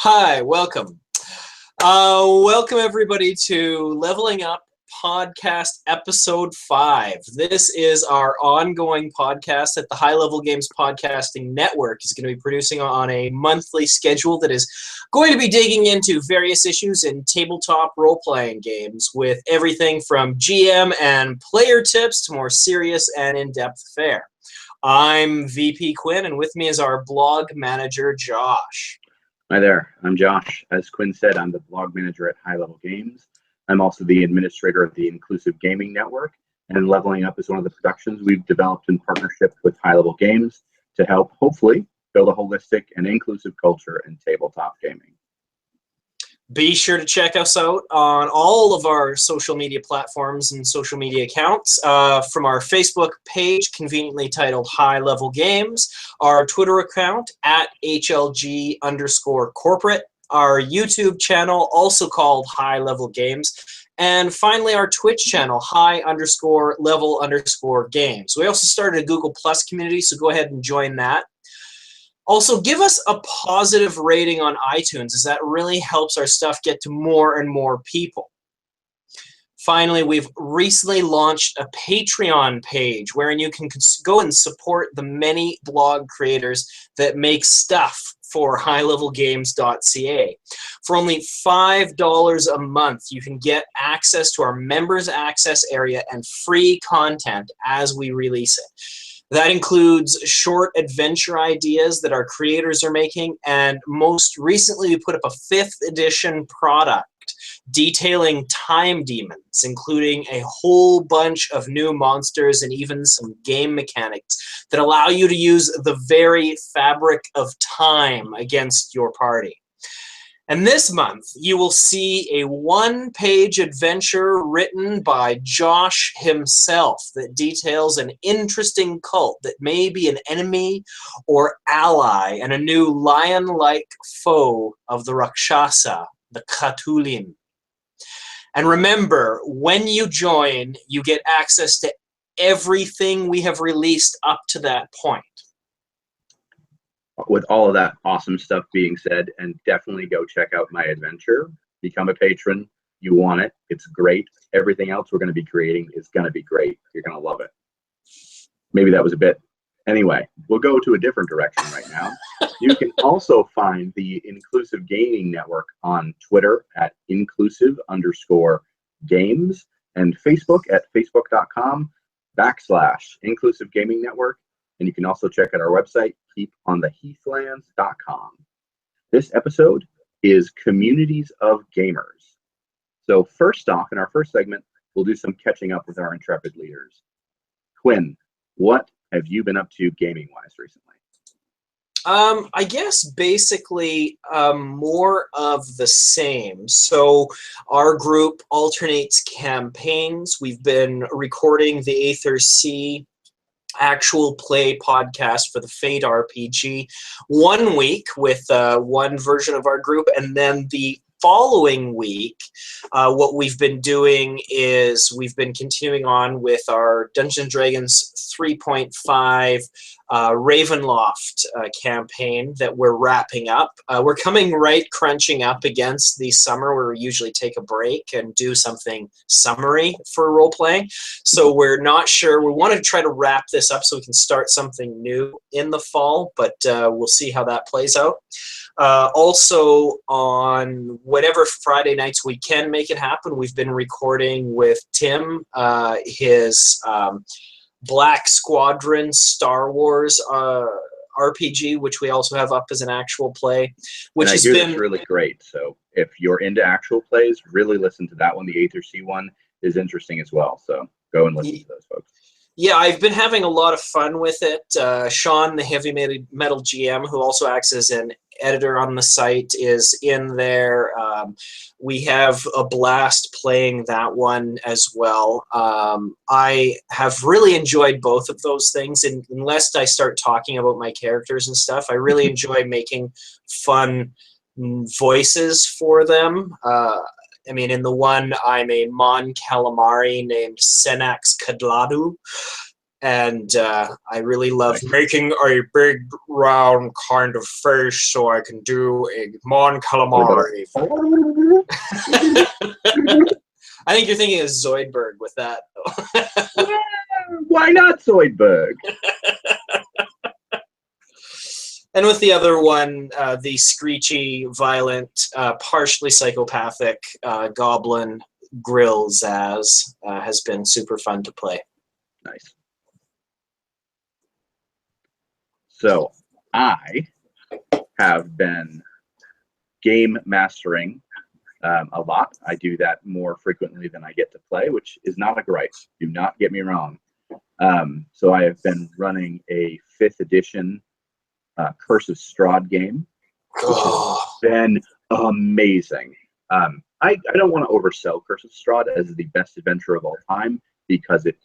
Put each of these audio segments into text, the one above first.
Hi, welcome. Welcome everybody to Leveling Up Podcast Episode 5. This is our ongoing podcast that the High Level Games Podcasting Network is going to be producing on a monthly schedule that is going to be digging into various issues in tabletop role-playing games with everything from GM and player tips to more serious and in-depth fare. I'm VP Quinn, and with me is our blog manager, Josh. Hi there, I'm Josh. As Quinn said, I'm the blog manager at High Level Games. I'm also the administrator of the Inclusive Gaming Network, and Leveling Up is one of the productions we've developed in partnership with High Level Games to help, hopefully, build a holistic and inclusive culture in tabletop gaming. Be sure to check us out on all of our social media platforms and social media accounts, from our Facebook page, conveniently titled High Level Games, our Twitter account at HLG_corporate, our YouTube channel, also called High Level Games, and finally our Twitch channel, High_Level_Games. We also started a Google Plus community, so go ahead and join that. Also, give us a positive rating on iTunes, as that really helps our stuff get to more and more people. Finally, we've recently launched a Patreon page wherein you can go and support the many blog creators that make stuff for highlevelgames.ca. For only $5 a month, you can get access to our members access area and free content as we release it. That includes short adventure ideas that our creators are making, and most recently we put up a 5th edition product detailing time demons, including a whole bunch of new monsters and even some game mechanics that allow you to use the very fabric of time against your party. And this month, you will see a one-page adventure written by Josh himself that details an interesting cult that may be an enemy or ally and a new lion-like foe of the Rakshasa, the Cthulhu. And remember, when you join, you get access to everything we have released up to that point. With all of that awesome stuff being said, and definitely go check out my adventure. Become a patron. You want it. It's great. Everything else we're going to be creating is going to be great. You're going to love it. Maybe that was a bit. Anyway, we'll go to a different direction right now. You can also find the Inclusive Gaming Network on Twitter at inclusive_games and Facebook at facebook.com/Inclusive Gaming Network. And you can also check out our website, keepontheheathlands.com. This episode is Communities of Gamers. So first off, in our first segment, we'll do some catching up with our intrepid leaders. Quinn, what have you been up to gaming-wise recently? I guess basically more of the same. So our group alternates campaigns. We've been recording the Aether Sea actual play podcast for the Fate RPG 1 week with one version of our group, and then the following week what we've been doing is we've been continuing on with our Dungeons & Dragons 3.5 Ravenloft campaign that we're wrapping up. We're coming crunching up against the summer where we usually take a break and do something summary for role-playing. So we're not sure. We want to try to wrap this up so we can start something new in the fall, but we'll see how that plays out. Also, on whatever Friday nights we can make it happen, we've been recording with Tim his Black Squadron Star Wars RPG, which we also have up as an actual play, which has been really great. So if you're into actual plays, really listen to that one. The Aether Sea one is interesting as well. So go and listen to those folks. Yeah, I've been having a lot of fun with it. Sean, the Heavy Metal GM, who also acts as an editor on the site, is in there. We have a blast playing that one as well. I have really enjoyed both of those things, and unless I start talking about my characters and stuff, I really enjoy making fun voices for them. I mean, in the one, I'm a Mon Calamari named Senax Kadladu. And I really love making a big round kind of face so I can do a Mon Calamari. I think you're thinking of Zoidberg with that. Why not Zoidberg? And with the other one, the screechy, violent, partially psychopathic goblin Grill Zaz has been super fun to play. Nice. So I have been game mastering a lot. I do that more frequently than I get to play, which is not a gripe. Do not get me wrong. So I have been running a 5th edition Curse of Strahd game, which has been amazing. I don't want to oversell Curse of Strahd as the best adventure of all time, because it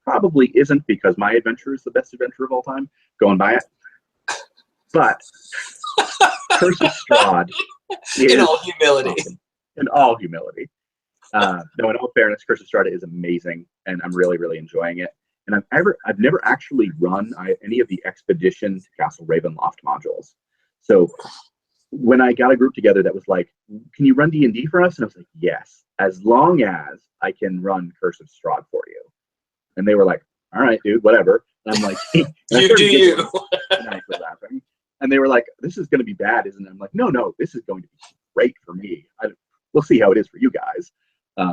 probably isn't, because my adventure is the best adventure of all time. Go and buy it. But Curse of Strahd is in all humility. awesome. In all humility. No, in all fairness, Curse of Strahd is amazing, and I'm really, really enjoying it. And I've never actually run any of the Expedition to Castle Ravenloft modules. So when I got a group together that was like, "Can you run D&D for us?" and I was like, "Yes, as long as I can run Curse of Strahd for you." And they were like, "All right, dude, whatever." And I'm like, "You do you." And I was laughing. And they were like, "This is going to be bad, isn't it?" I'm like, "No, this is going to be great for me. We'll see how it is for you guys."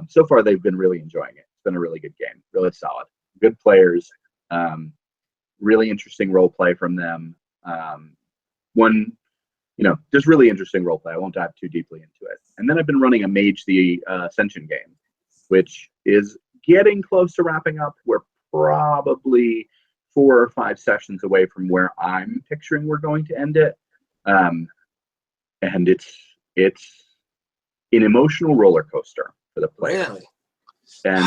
So far, they've been really enjoying it. It's been a really good game, really solid. Good players, really interesting role play from them. Just really interesting role play. I won't dive too deeply into it. And then I've been running a Mage the Ascension game, which is getting close to wrapping up. We're probably 4 or 5 sessions away from where I'm picturing we're going to end it. And it's an emotional roller coaster for the player. Really? And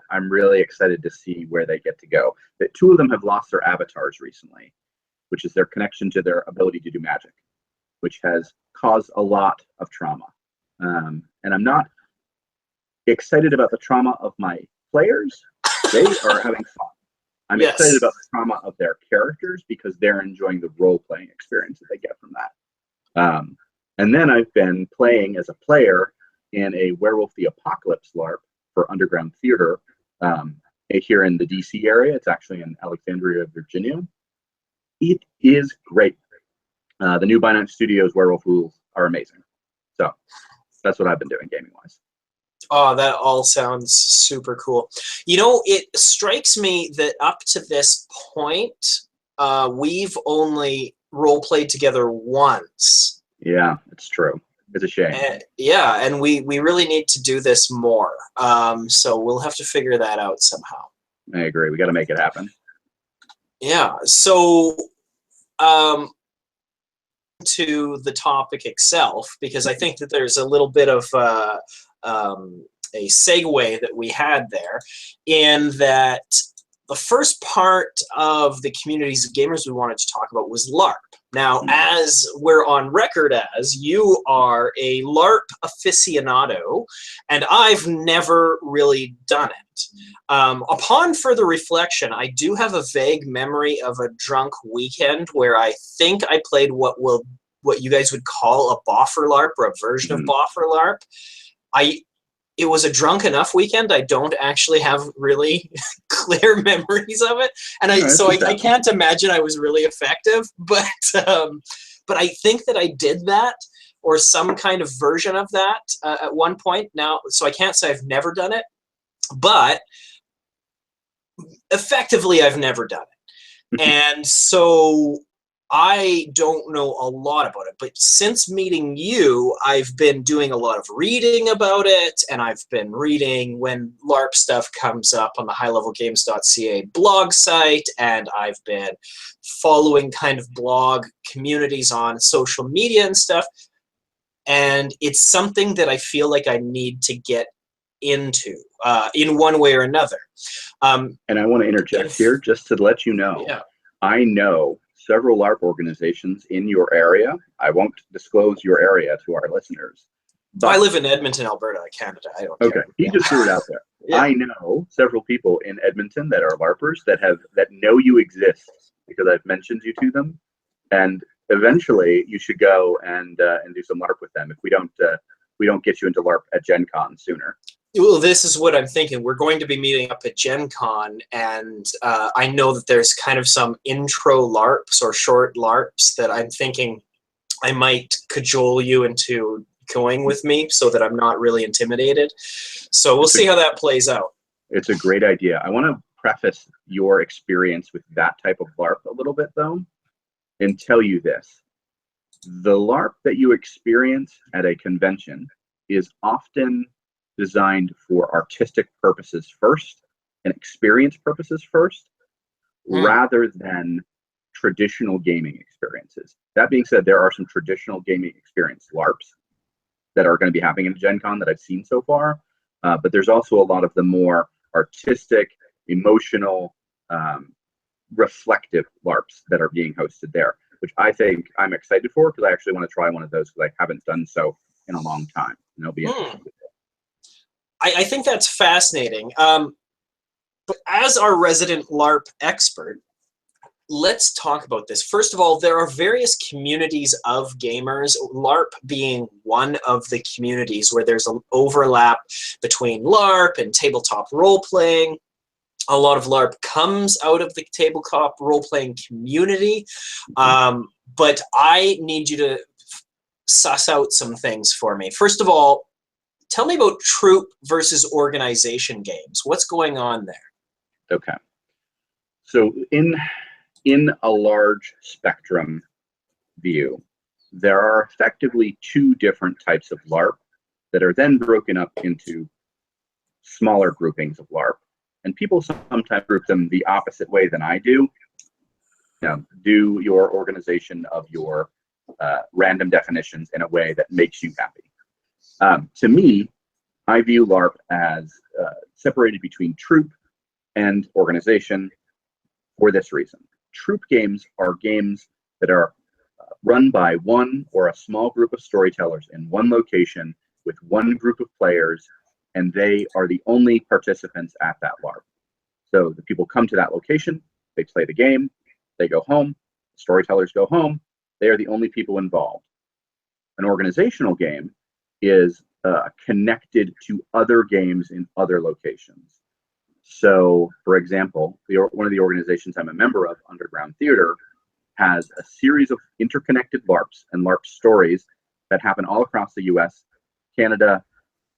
I'm really excited to see where they get to go. That 2 of them have lost their avatars recently, which is their connection to their ability to do magic, which has caused a lot of trauma. And I'm not excited about the trauma of my players. They are having fun. I'm excited about the trauma of their characters, because they're enjoying the role-playing experience that they get from that. And then I've been playing as a player in a Werewolf the Apocalypse LARP for Underground Theater here in the DC area. It's actually in Alexandria, Virginia. It is great. The new By Night Studios Werewolf rules are amazing. So that's what I've been doing gaming-wise. Oh, that all sounds super cool. You know, it strikes me that up to this point, we've only role-played together once. Yeah, it's true. It's a shame. And we really need to do this more. So we'll have to figure that out somehow. I agree. We got to make it happen. Yeah. So to the topic itself, because I think that there's a little bit of a segue that we had there, in that the first part of the communities of gamers we wanted to talk about was LARP. Now, as we're on record as, you are a LARP aficionado, and I've never really done it. Upon further reflection, I do have a vague memory of a drunk weekend where I think I played what you guys would call a boffer LARP, or a version of boffer LARP. It was a drunk enough weekend. I don't actually have really clear memories of it, and I can't imagine I was really effective. But I think that I did that, or some kind of version of that at one point. Now, so I can't say I've never done it, but effectively I've never done it, and so I don't know a lot about it, but since meeting you, I've been doing a lot of reading about it, and I've been reading when LARP stuff comes up on the highlevelgames.ca blog site, and I've been following kind of blog communities on social media and stuff, and it's something that I feel like I need to get into in one way or another. And I want to interject here just to let you know, I know several LARP organizations in your area. I won't disclose your area to our listeners, I But live in Edmonton, Alberta, Canada. I don't okay, care. he just threw it out there. Yeah. I know several people in Edmonton that are LARPers that know you exist because I've mentioned you to them, and eventually you should go and do some LARP with them if we don't get you into LARP at Gen Con sooner. Well, this is what I'm thinking. We're going to be meeting up at Gen Con, and I know that there's kind of some intro LARPs or short LARPs that I'm thinking I might cajole you into going with me so that I'm not really intimidated. So we'll see how that plays out. It's a great idea. I want to preface your experience with that type of LARP a little bit, though, and tell you this. The LARP that you experience at a convention is often designed for artistic purposes first and experience purposes first, rather than traditional gaming experiences. That being said, there are some traditional gaming experience LARPs that are going to be happening in Gen Con that I've seen so far, but there's also a lot of the more artistic, emotional, reflective LARPs that are being hosted there, which I think I'm excited for because I actually want to try one of those because I haven't done so in a long time. And it'll be interesting. I think that's fascinating. But as our resident LARP expert, let's talk about this. First of all, there are various communities of gamers, LARP being one of the communities where there's an overlap between LARP and tabletop role-playing. A lot of LARP comes out of the tabletop role-playing community, but I need you to suss out some things for me. First of all, tell me about troop versus organization games. What's going on there? Okay. So in a large spectrum view, there are effectively two different types of LARP that are then broken up into smaller groupings of LARP. And people sometimes group them the opposite way than I do. Do your organization of your random definitions in a way that makes you happy. To me, I view LARP as separated between troop and organization for this reason. Troop games are games that are run by one or a small group of storytellers in one location with one group of players, and they are the only participants at that LARP. So the people come to that location, they play the game, they go home, storytellers go home, they are the only people involved. An organizational game is connected to other games in other locations. So, for example, one of the organizations I'm a member of, Underground Theater, has a series of interconnected LARPs and LARP stories that happen all across the US, Canada.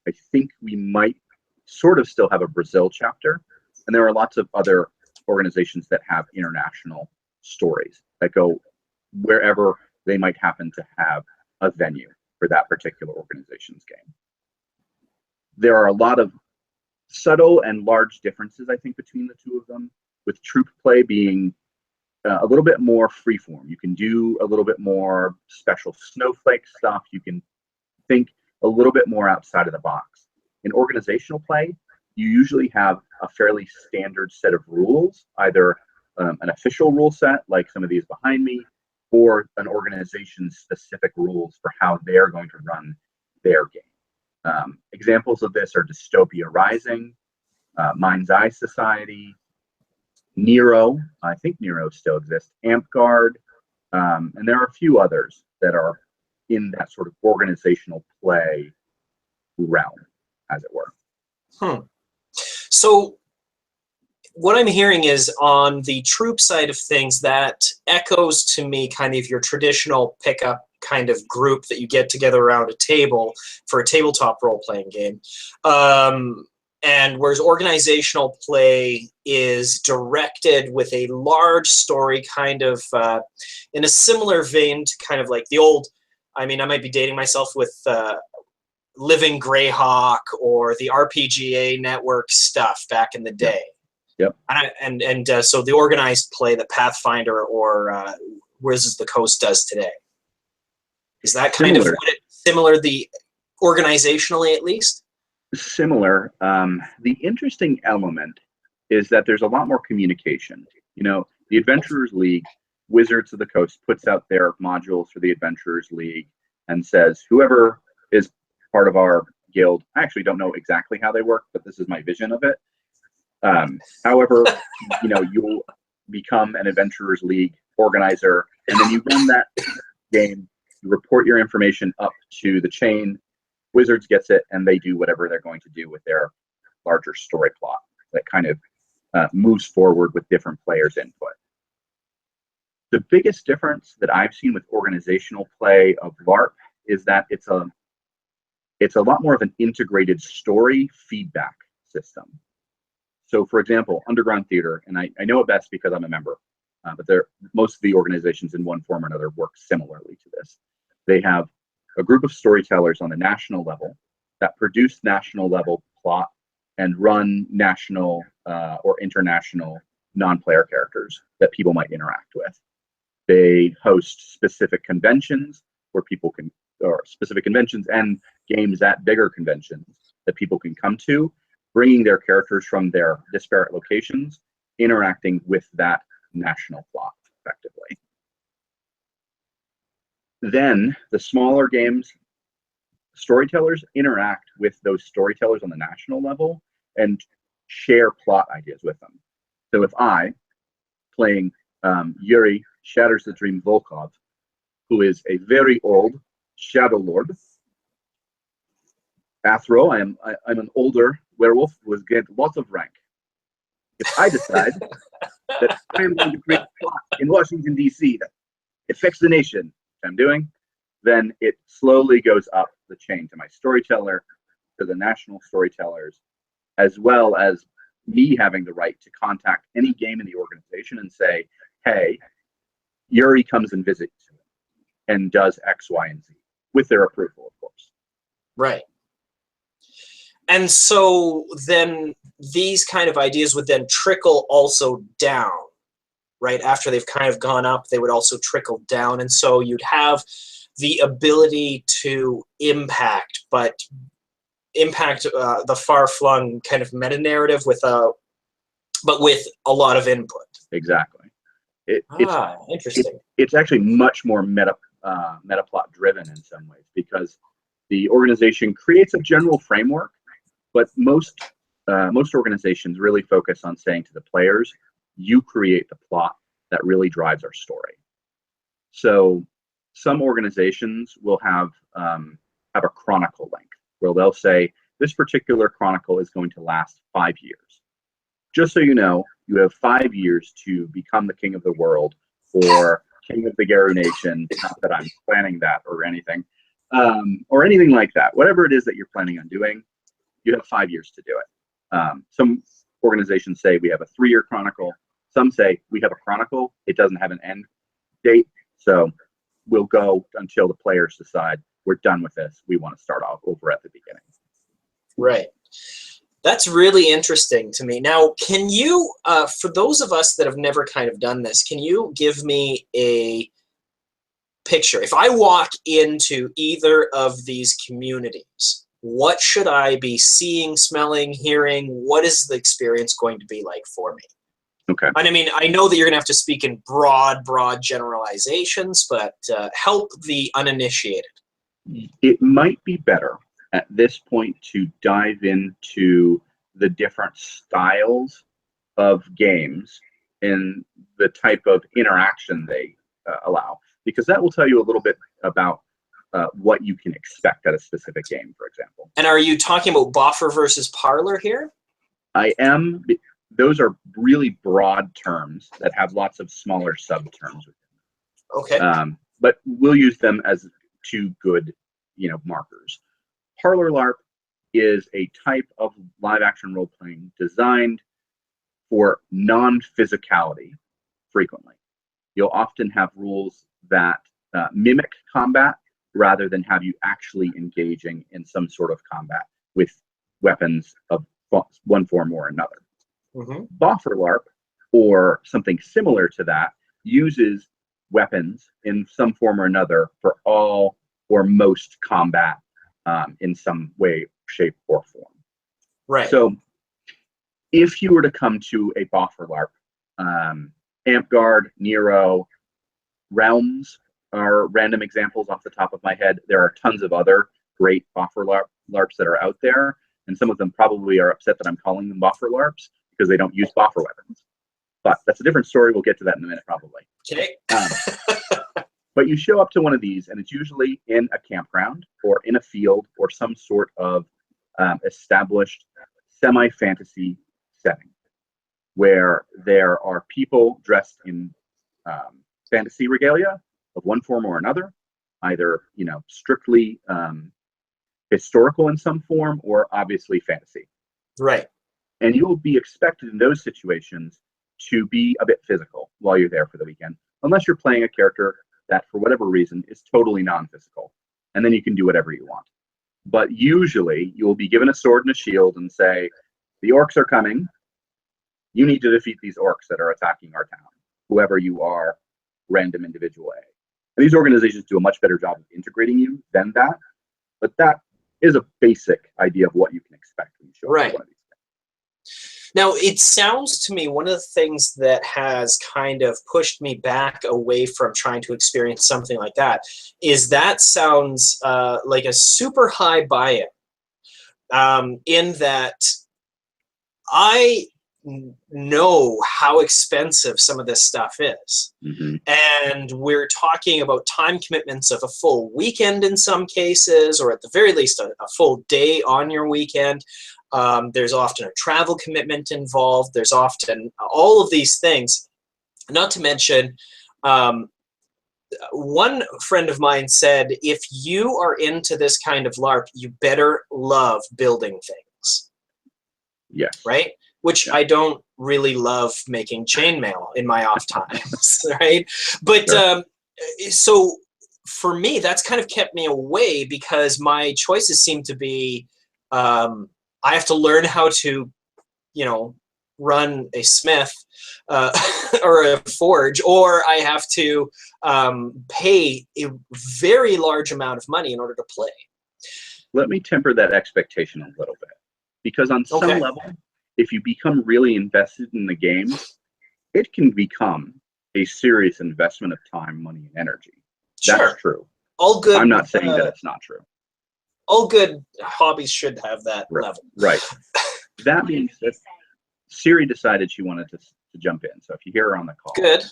I think we might sort of still have a Brazil chapter, and there are lots of other organizations that have international stories that go wherever they might happen to have a venue for that particular organization's game. There are a lot of subtle and large differences, I think, between the two of them, with troop play being a little bit more freeform. You can do a little bit more special snowflake stuff. You can think a little bit more outside of the box. In organizational play, you usually have a fairly standard set of rules, either an official rule set, like some of these behind me, or an organization's specific rules for how they're going to run their game. Examples of this are Dystopia Rising, Mind's Eye Society, Nero, I think Nero still exists, Amp-Guard, and there are a few others that are in that sort of organizational play realm, as it were. So what I'm hearing is on the troop side of things, that echoes to me kind of your traditional pickup kind of group that you get together around a table for a tabletop role-playing game. And whereas organizational play is directed with a large story, kind of in a similar vein to kind of like the old, I mean, I might be dating myself with Living Greyhawk or the RPGA Network stuff back in the day. Yep. And so the organized play that Pathfinder or Wizards of the Coast does today. Is that kind of similar, the organizationally at least? Similar. The interesting element is that there's a lot more communication. You know, the Adventurers League, Wizards of the Coast puts out their modules for the Adventurers League and says whoever is part of our guild. I actually don't know exactly how they work, but this is my vision of it. However, you'll become an Adventurers League organizer, and then you run that game. You report your information up to the chain. Wizards gets it, and they do whatever they're going to do with their larger story plot that kind of moves forward with different players' input. The biggest difference that I've seen with organizational play of LARP is that it's a lot more of an integrated story feedback system. So, for example, Underground Theater, and I know it best because I'm a member, but most of the organizations in one form or another work similarly to this. They have a group of storytellers on the national level that produce national level plot and run national or international non-player characters that people might interact with. They host specific conventions where people can, or specific conventions and games at bigger conventions that people can come to, bringing their characters from their disparate locations, interacting with that national plot effectively. Then the smaller games, storytellers interact with those storytellers on the national level and share plot ideas with them. So if I, playing Yuri Shatters the Dream Volkov, who is a very old Shadow Lord, Athro, I'm an older werewolf who has gained lots of rank. If I decide that I am going to create a plot in Washington, D.C. that affects the nation, which I'm doing, then it slowly goes up the chain to my storyteller, to the national storytellers, as well as me having the right to contact any game in the organization and say, hey, Yuri comes and visits and does X, Y, and Z, with their approval, of course. Right. And so then these kind of ideas would then trickle also down, right? After they've kind of gone up, they would also trickle down. And so you'd have the ability to impact, but impact the far-flung kind of meta-narrative but with a lot of input. Exactly. Interesting. It's actually much more meta plot driven in some ways, because the organization creates a general framework, but most organizations really focus on saying to the players, you create the plot that really drives our story. So some organizations will have a chronicle length where they'll say this particular chronicle is going to last 5 years. Just so you know, you have 5 years to become the king of the world or king of the Garu Nation. Not that I'm planning that or anything like that. Whatever it is that you're planning on doing, you have 5 years to do it. Some organizations say we have a 3-year chronicle. Some say we have a chronicle. It doesn't have an end date. So we'll go until the players decide we're done with this. We want to start off over at the beginning. Right. That's really interesting to me. Now, can you, for those of us that have never kind of done this, can you give me a picture? If I walk into either of these communities, what should I be seeing, smelling, hearing? What is the experience going to be like for me? Okay. And I mean, I know that you're going to have to speak in broad generalizations, but help the uninitiated. It might be better at this point to dive into the different styles of games and the type of interaction they allow, because that will tell you a little bit about what you can expect at a specific game, for example. And are you talking about Boffer versus Parlor here? I am. Those are really broad terms that have lots of smaller sub-terms. Okay. But we'll use them as two good, markers. Parlor LARP is a type of live-action role-playing designed for non-physicality frequently. You'll often have rules that mimic combat rather than have you actually engaging in some sort of combat with weapons of one form or another. Mm-hmm. Boffer LARP, or something similar to that, uses weapons in some form or another for all or most combat in some way, shape, or form. Right. So if you were to come to a Boffer LARP, Amtgard, Nero, Realms are random examples off the top of my head. There are tons of other great boffer LARPs that are out there, and some of them probably are upset that I'm calling them boffer LARPs because they don't use boffer weapons. But that's a different story. We'll get to that in a minute, probably. Okay. But you show up to one of these, and it's usually in a campground or in a field or some sort of established semi-fantasy setting where there are people dressed in fantasy regalia of one form or another, either strictly historical in some form or obviously fantasy. Right. And you will be expected in those situations to be a bit physical while you're there for the weekend, unless you're playing a character that, for whatever reason, is totally non-physical. And then you can do whatever you want. But usually, you will be given a sword and a shield and say, the orcs are coming. You need to defeat these orcs that are attacking our town, whoever you are, random individual A. And these organizations do a much better job of integrating you than that. But that is a basic idea of what you can expect when you show up to one of these. Now, it sounds to me one of the things that has kind of pushed me back away from trying to experience something like that is that sounds like a super high buy-in, in that I know how expensive some of this stuff is. Mm-hmm. And we're talking about time commitments of a full weekend in some cases, or at the very least a full day on your weekend. There's often a travel commitment involved. There's often all of these things. Not to mention, one friend of mine said, if you are into this kind of LARP, you better love building things. Yes. Right? Which I don't really love making chainmail in my off times, right? But Sure. So for me, that's kind of kept me away because my choices seem to be, I have to learn how to, run a smith or a forge, or I have to pay a very large amount of money in order to play. Let me temper that expectation a little bit. Because on some level, if you become really invested in the game, it can become a serious investment of time, money, and energy. Sure. That's true. All good. I'm not saying that it's not true. All good hobbies should have that level. Right. That being said, Siri decided she wanted to jump in. So if you hear her on the call. Good.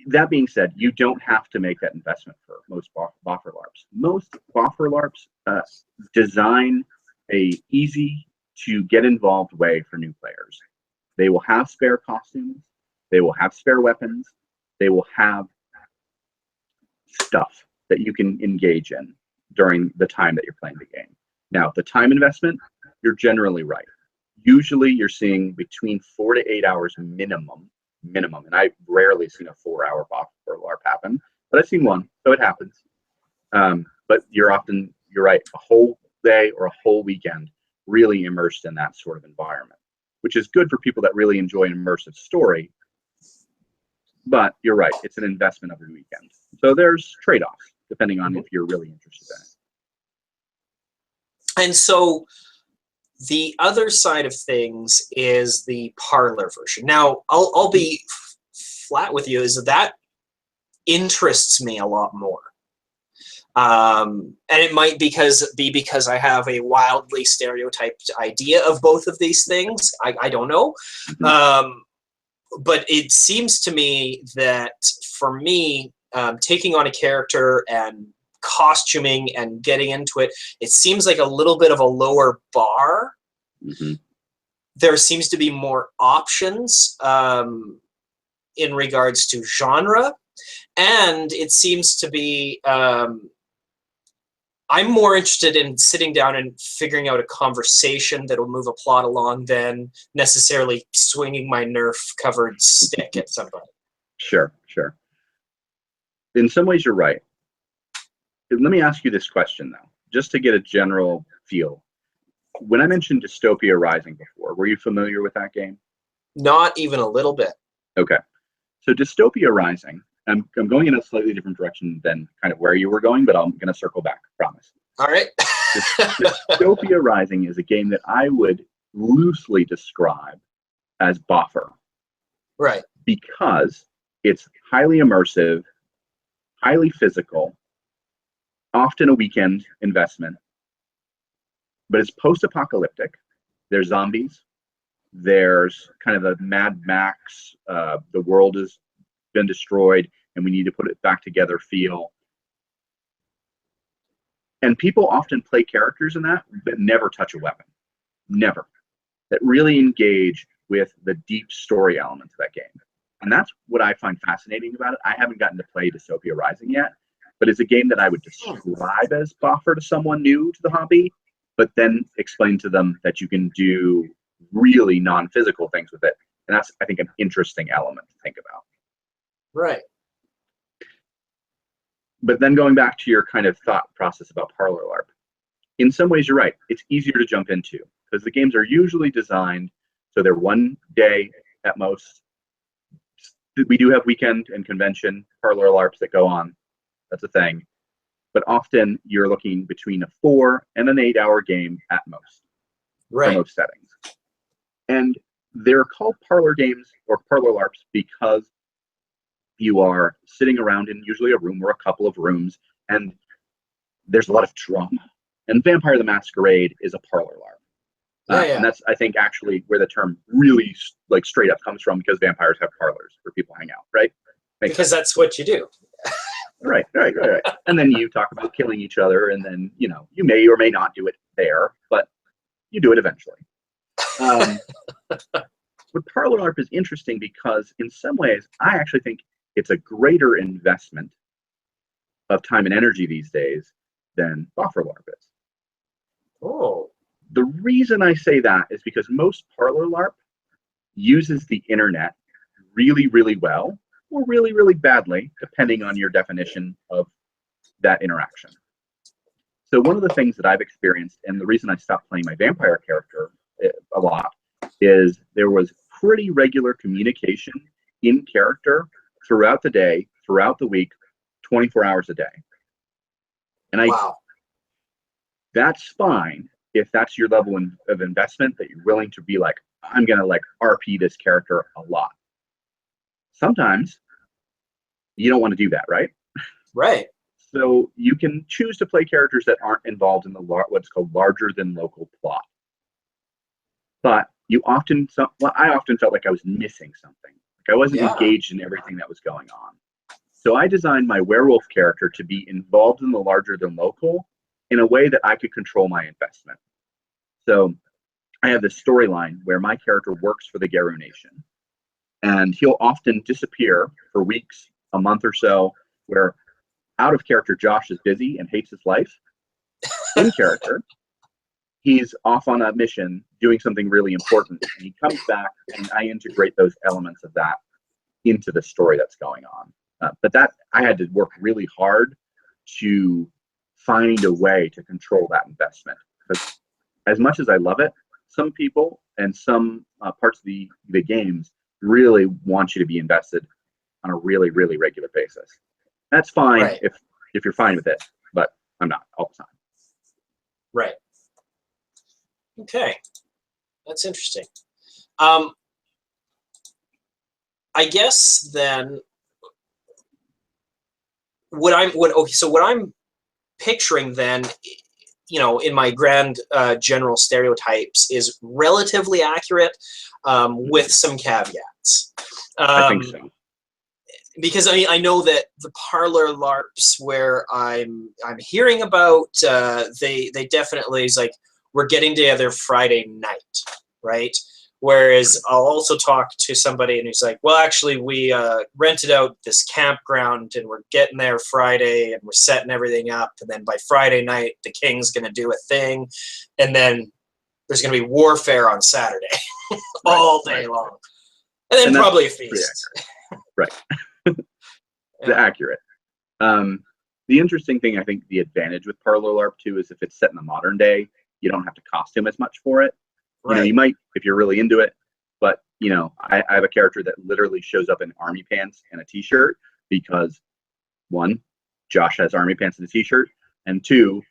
That being said, you don't have to make that investment for most boffer LARPs. Most boffer LARPs design a easy to get involved way for new players. They will have spare costumes. They will have spare weapons. They will have stuff that you can engage in during the time that you're playing the game. Now, the time investment, you're generally right. Usually you're seeing between 4 to 8 hours minimum, and I've rarely seen a 4-hour boffer LARP happen, but I've seen one, so it happens. But you're right, a whole day or a whole weekend really immersed in that sort of environment, which is good for people that really enjoy an immersive story. But you're right, it's an investment of a weekend. So there's trade-offs depending on if you're really interested in it. And so the other side of things is the parlor version. Now, I'll be flat with you, is that interests me a lot more. And it might be because I have a wildly stereotyped idea of both of these things. I don't know. Mm-hmm. But it seems to me that for me, taking on a character and costuming and getting into it, it seems like a little bit of a lower bar. Mm-hmm. There seems to be more options in regards to genre, and it seems to be I'm more interested in sitting down and figuring out a conversation that'll move a plot along than necessarily swinging my Nerf-covered stick at somebody. Sure. In some ways, you're right. Let me ask you this question, though, just to get a general feel. When I mentioned Dystopia Rising before, were you familiar with that game? Not even a little bit. Okay. So Dystopia Rising, I'm going in a slightly different direction than kind of where you were going, but I'm going to circle back, I promise. All right. Dystopia Rising is a game that I would loosely describe as boffer. Right. Because it's highly immersive, highly physical, often a weekend investment, but it's post-apocalyptic. There's zombies. There's kind of a Mad Max, the world has been destroyed and we need to put it back together feel. And people often play characters in that never touch a weapon. Never. That really engage with the deep story elements of that game. And that's what I find fascinating about it. I haven't gotten to play Dystopia Rising yet, but it's a game that I would describe as buffer to someone new to the hobby, but then explain to them that you can do really non-physical things with it. And that's, I think, an interesting element to think about. Right. But then going back to your kind of thought process about Parlor LARP, in some ways you're right. It's easier to jump into because the games are usually designed so they're one day at most. We do have weekend and convention Parlor LARPs that go on. That's a thing. But often you're looking between a 4 and an 8-hour game at most. Right. For most settings. And they're called parlor games or Parlor LARPs because you are sitting around in usually a room or a couple of rooms, and there's a lot of drama. And Vampire the Masquerade is a Parlor LARP. And that's, I think, actually where the term really like straight up comes from, because vampires have parlors where people hang out, right? Because that's what you do. Right. And then you talk about killing each other, and then, you know, you may or may not do it there, but you do it eventually. But Parlor LARP is interesting because in some ways, I actually think it's a greater investment of time and energy these days than buffer LARP is. Oh. The reason I say that is because most Parlor LARP uses the internet really, really well, or really, really badly, depending on your definition of that interaction. So one of the things that I've experienced, and the reason I stopped playing my vampire character a lot, is there was pretty regular communication in character throughout the day, throughout the week, 24 hours a day. And wow. That's fine if that's your level of investment, that you're willing to be like, I'm gonna like RP this character a lot. Sometimes you don't want to do that, right? Right. So you can choose to play characters that aren't involved in the what's called larger than local plot. But I often felt like I was missing something. Like I wasn't engaged in everything that was going on. So I designed my werewolf character to be involved in the larger than local in a way that I could control my investment. So I have this storyline where my character works for the Garou Nation, and he'll often disappear for weeks, a month or so, where out of character Josh is busy and hates his life. In character, he's off on a mission doing something really important, and he comes back, and I integrate those elements of that into the story that's going on. But that I had to work really hard to find a way to control that investment, because as much as I love it, some people and some parts of the games really want you to be invested on a really, really regular basis. That's fine if you're fine with it, but I'm not all the time. Right. Okay, that's interesting. I guess then what I'm picturing then, you know, in my grand general stereotypes is relatively accurate, with some caveats. I think so. Because I know that the parlor LARPs where I'm hearing about, they definitely is like, we're getting together Friday night, right? Whereas I'll also talk to somebody and he's like, well, actually, we rented out this campground and we're getting there Friday and we're setting everything up. And then by Friday night, the king's going to do a thing. And then there's going to be warfare on Saturday all day long. And then probably a feast. Right. Accurate. The interesting thing, I think the advantage with Parlor LARP too, is if it's set in the modern day, you don't have to costume as much for it. You know, you might if you're really into it, but you know, I have a character that literally shows up in army pants and a t-shirt because, one, Josh has army pants and a t-shirt, and two,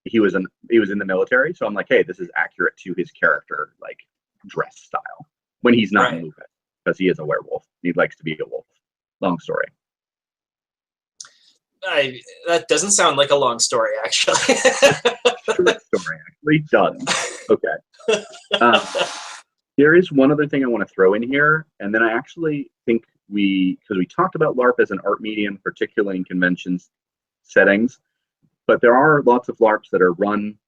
he was in the military, so I'm like, hey, this is accurate to his character, like dress style when he's not in movement, because he is a werewolf. He likes to be a wolf. Long story. That doesn't sound like a long story, actually. Short story, actually. Done. Okay. Um, there is one other thing I want to throw in here, and then I actually think because we talked about LARP as an art medium, particularly in conventions settings, but there are lots of LARPs that are run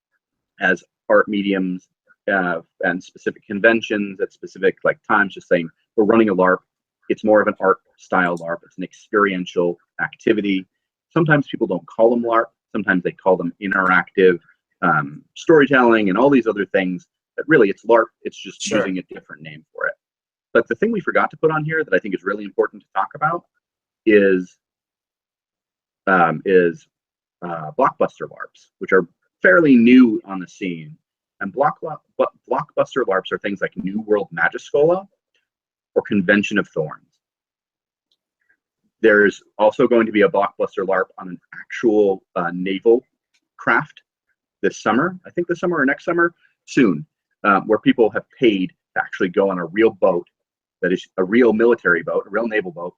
as art mediums and specific conventions at specific times, just saying we're running a LARP. It's more of an art style LARP. It's an experiential activity. Sometimes people don't call them LARP. Sometimes they call them interactive storytelling and all these other things. But really, it's LARP. It's just using a different name for it. But the thing we forgot to put on here that I think is really important to talk about is blockbuster LARPs, which are fairly new on the scene. And blockbuster LARPs are things like New World Magiscola or Convention of Thorns. There's also going to be a blockbuster LARP on an actual naval craft this summer. I think this summer or next summer, soon, where people have paid to actually go on a real boat that is a real military boat, a real naval boat,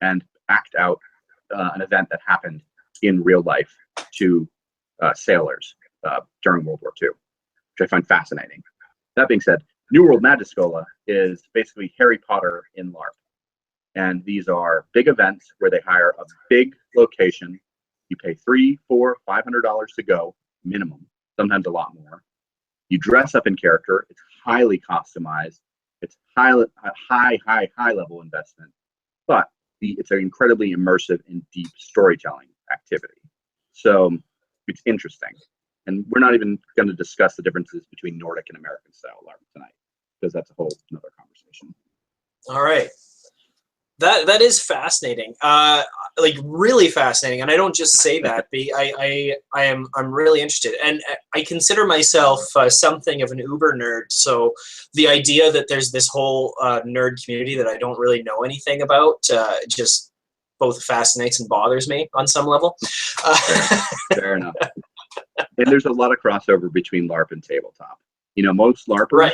and act out an event that happened in real life to sailors during World War II, which I find fascinating. That being said, New World Magiscola is basically Harry Potter in LARP. And these are big events where they hire a big location. You pay $300, $400, $500 to go, minimum, sometimes a lot more. You dress up in character. It's highly customized. It's high level investment, but it's an incredibly immersive and deep storytelling activity. So it's interesting. And we're not even going to discuss the differences between Nordic and American style LARP tonight, because that's a whole another conversation. All right. That is fascinating, like really fascinating, and I don't just say that. I'm really interested, and I consider myself something of an uber nerd. So the idea that there's this whole nerd community that I don't really know anything about just both fascinates and bothers me on some level. Fair enough. And there's a lot of crossover between LARP and tabletop. You know, most LARPers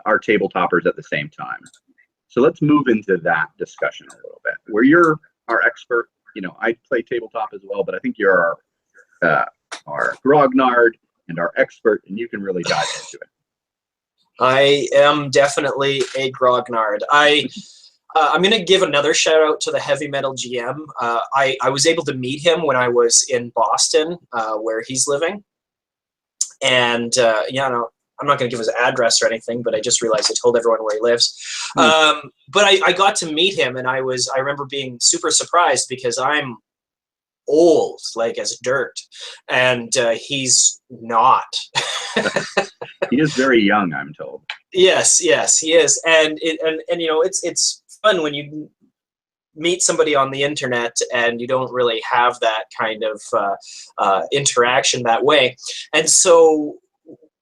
are tabletoppers at the same time. So let's move into that discussion a little bit. Where you're our expert, you know, I play tabletop as well, but I think you're our grognard and our expert, and you can really dive into it. I am definitely a grognard. I'm going to give another shout out to the Heavy Metal GM. I was able to meet him when I was in Boston, where he's living. And, I'm not going to give his address or anything, but I just realized I told everyone where he lives. But I got to meet him, and I remember being super surprised because I'm old, like as dirt, and he's not. He is very young, I'm told. Yes, he is, and it's fun when you meet somebody on the internet and you don't really have that kind of interaction that way, and so.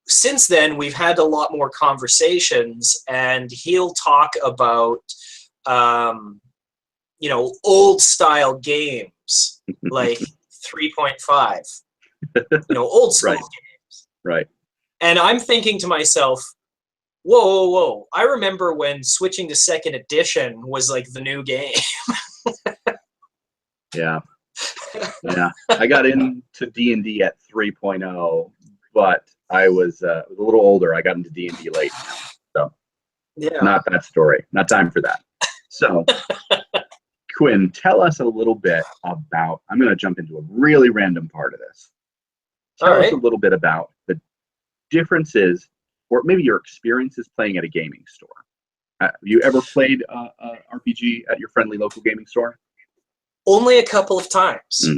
Since then, we've had a lot more conversations, and he'll talk about, old style games like 3.5, old school games. Right. And I'm thinking to myself, whoa. I remember when switching to second edition was like the new game. Yeah. I got into D&D at 3.0, but I was a little older. I got into D&D late, so not that story. Not time for that. So, Quinn, tell us a little bit about. I'm going to jump into a really random part of this. Tell us a little bit about the differences, or maybe your experiences playing at a gaming store. Have you ever played RPG at your friendly local gaming store? Only a couple of times.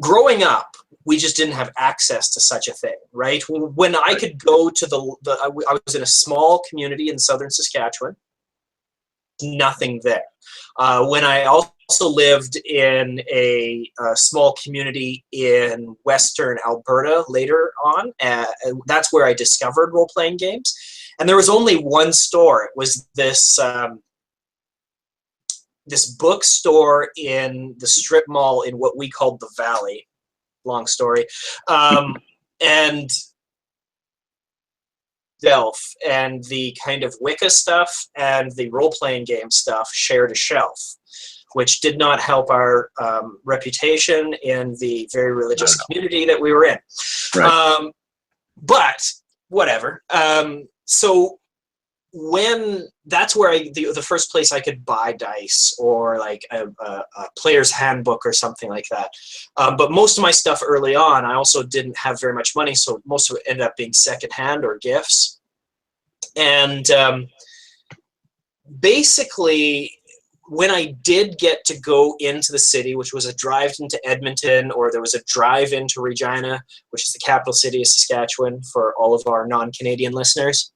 Growing up, we just didn't have access to such a thing, right? When I could go to I was in a small community in southern Saskatchewan, nothing there. When I also lived in a small community in western Alberta later on, that's where I discovered role-playing games. And there was only one store. It was this bookstore in the strip mall in what we called the Valley. Long story. And Delph and the kind of Wicca stuff and the role-playing game stuff shared a shelf. which did not help our reputation in the very religious community that we were in. Right. But whatever. So when that's where the first place I could buy dice or like a player's handbook or something like that. But most of my stuff early on, I also didn't have very much money, so most of it ended up being secondhand or gifts. And basically, when I did get to go into the city, which was a drive into Edmonton, or there was a drive into Regina, which is the capital city of Saskatchewan for all of our non-Canadian listeners,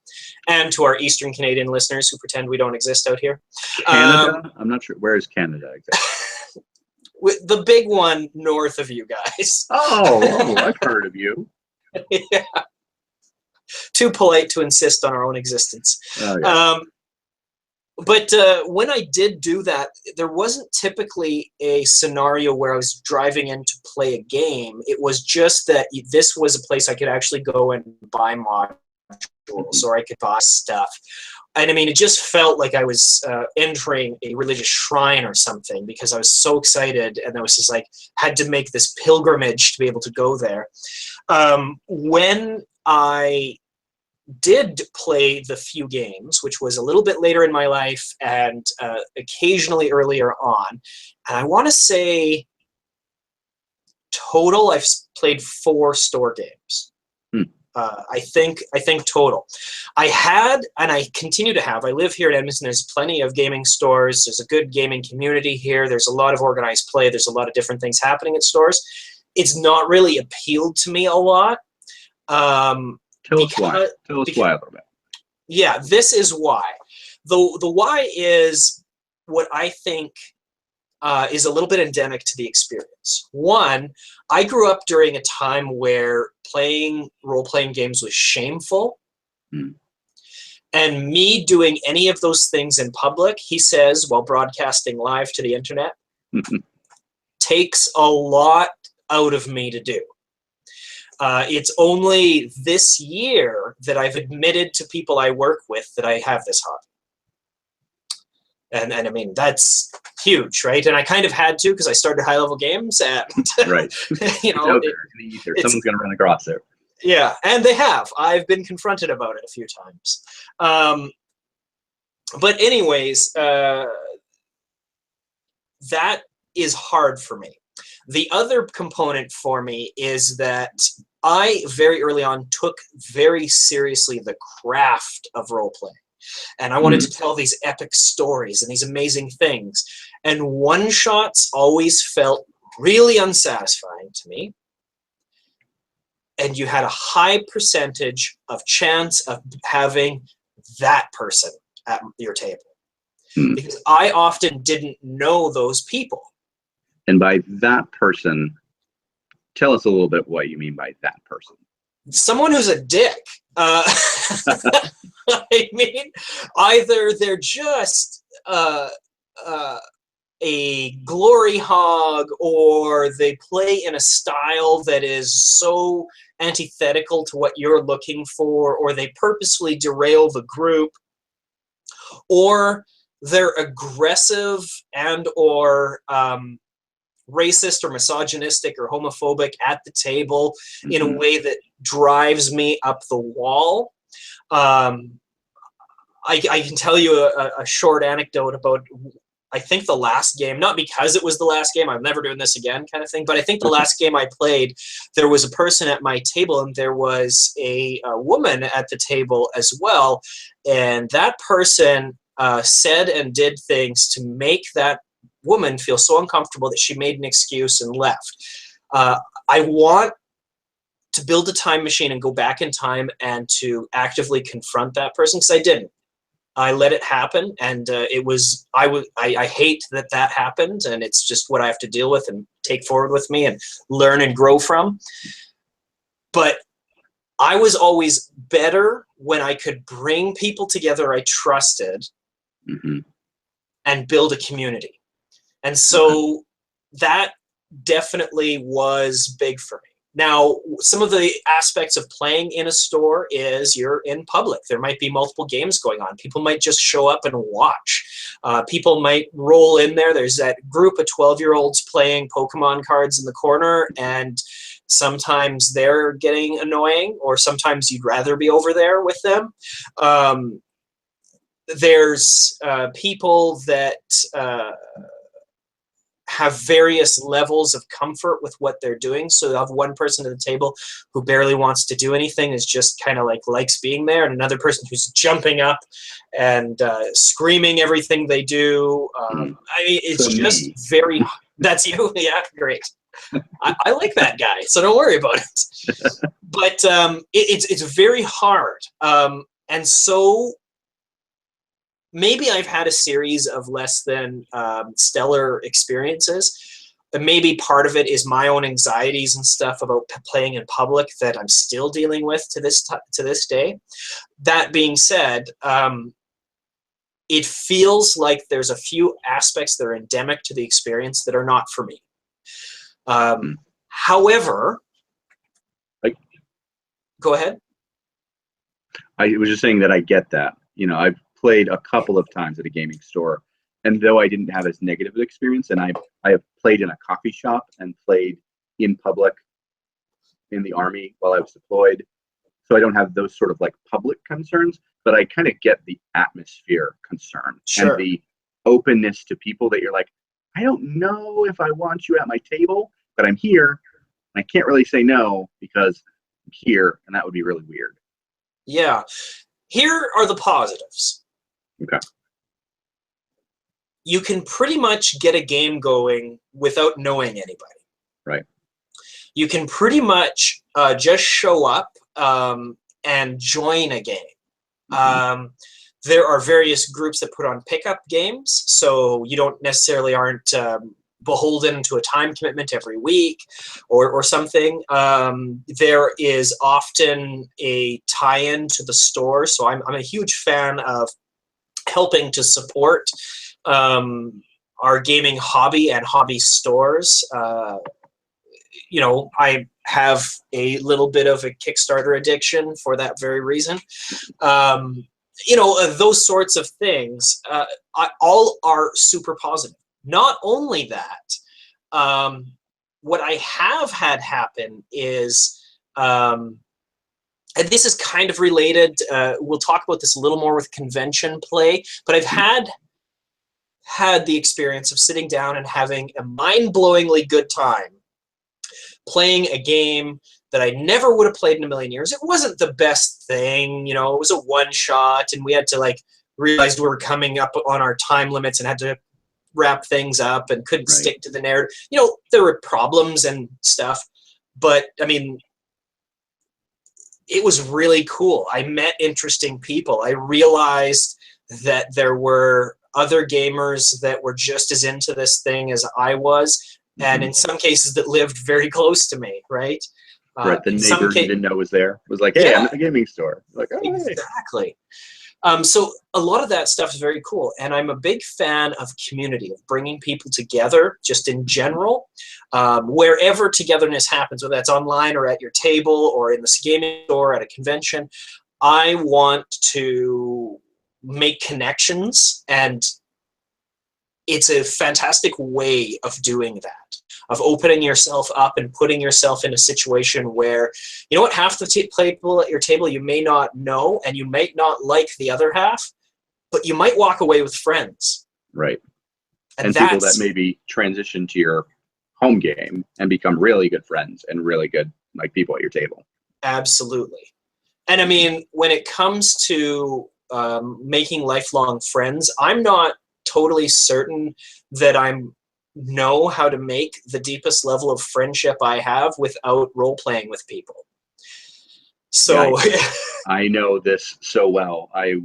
and to our Eastern Canadian listeners who pretend we don't exist out here. Canada? I'm not sure. Where is Canada exactly? The big one north of you guys. Oh, I've heard of you. Yeah. Too polite to insist on our own existence. Oh, yeah. But when I did do that, there wasn't typically a scenario where I was driving in to play a game. It was just that this was a place I could actually go and buy modules, or I could buy stuff. And I mean, it just felt like I was entering a religious shrine or something, because I was so excited, and I was just like, had to make this pilgrimage to be able to go there. When I did play the few games, which was a little bit later in my life and occasionally earlier on, and I want to say total I've played 4 store games. I think total. I had, and I continue to have, I live here in Edmonton, there's plenty of gaming stores, there's a good gaming community here, there's a lot of organized play, there's a lot of different things happening at stores. It's not really appealed to me a lot. Tell us why a little bit. Yeah, this is why. The why is what I think is a little bit endemic to the experience. One, I grew up during a time where playing role-playing games was shameful. And me doing any of those things in public, he says, while broadcasting live to the internet, takes a lot out of me to do. It's only this year that I've admitted to people I work with that I have this hobby. And I mean, that's huge, right? And I kind of had to, because I started high-level games, and right. you know, someone's going to run across there. Yeah, and they have. I've been confronted about it a few times. But anyways, that is hard for me. The other component for me is that I very early on took very seriously the craft of role-playing. And I wanted to tell these epic stories and these amazing things. And one-shots always felt really unsatisfying to me. And you had a high percentage of chance of having that person at your table. Because I often didn't know those people. And by that person, tell us a little bit what you mean by that person. Someone who's a dick. I mean, either they're just a glory hog, or they play in a style that is so antithetical to what you're looking for, or they purposefully derail the group, or they're aggressive and or racist or misogynistic or homophobic at the table in a way that drives me up the wall. I can tell you a short anecdote about, I think, the last game, not because it was the last game, I'm never doing this again kind of thing, but I think the last game I played, there was a person at my table, and there was a woman at the table as well, and that person said and did things to make that woman feel so uncomfortable that she made an excuse and left. I want to build a time machine and go back in time and to actively confront that person, because I didn't. I let it happen, and I hate that happened, and it's just what I have to deal with and take forward with me and learn and grow from. But I was always better when I could bring people together I trusted and build a community. And so that definitely was big for me. Now, some of the aspects of playing in a store is you're in public. There might be multiple games going on. People might just show up and watch. People might roll in there. There's that group of 12-year-olds playing Pokemon cards in the corner, and sometimes they're getting annoying, or sometimes you'd rather be over there with them. There's people that have various levels of comfort with what they're doing. So you'll have one person at the table who barely wants to do anything, is just kind of like likes being there, and another person who's jumping up and screaming everything they do. I mean, it's So just me. very. That's you, yeah, great. I like that guy, so don't worry about it. But it's very hard, and so. Maybe I've had a series of less than stellar experiences, but maybe part of it is my own anxieties and stuff about playing in public that I'm still dealing with to this day. That being said, it feels like there's a few aspects that are endemic to the experience that are not for me. However, go ahead. I was just saying that I get that. You know, I've played a couple of times at a gaming store, and though I didn't have as negative an experience, and I have played in a coffee shop and played in public in the Army while I was deployed, so I don't have those sort of like public concerns, but I kind of get the atmosphere concern. Sure. And the openness to people that you're like, I don't know if I want you at my table, but I'm here, and I can't really say no because I'm here, and that would be really weird. Yeah. Here are the positives. Okay. You can pretty much get a game going without knowing anybody. Right. You can pretty much just show up and join a game. There are various groups that put on pickup games, so you don't necessarily aren't beholden to a time commitment every week or something. There is often a tie-in to the store, so I'm a huge fan of helping to support our gaming hobby and hobby stores. You know, I have a little bit of a Kickstarter addiction for that very reason. You know, those sorts of things all are super positive. Not only that, what I have had happen is, and this is kind of related, we'll talk about this a little more with convention play, but I've had the experience of sitting down and having a mind-blowingly good time playing a game that I never would have played in a million years. It wasn't the best thing, you know, it was a one-shot, and we had to like realize we were coming up on our time limits and had to wrap things up and couldn't stick to the narrative. You know, there were problems and stuff, but I mean, it was really cool. I met interesting people. I realized that there were other gamers that were just as into this thing as I was, and in some cases that lived very close to me, right? Right, the neighbor you didn't know was there was like, hey, I'm at the gaming store. Like, oh, exactly. So a lot of that stuff is very cool, and I'm a big fan of community, of bringing people together just in general, wherever togetherness happens, whether that's online or at your table or in the gaming store at a convention. I want to make connections, and it's a fantastic way of doing that, of opening yourself up and putting yourself in a situation where, you know what, half the people at your table you may not know, and you might not like the other half, but you might walk away with friends. Right. And people that maybe transition to your home game and become really good friends and really good like people at your table. Absolutely. And I mean, when it comes to making lifelong friends, I'm not totally certain that I know how to make the deepest level of friendship I have without role-playing with people. So yeah, I know this so well. I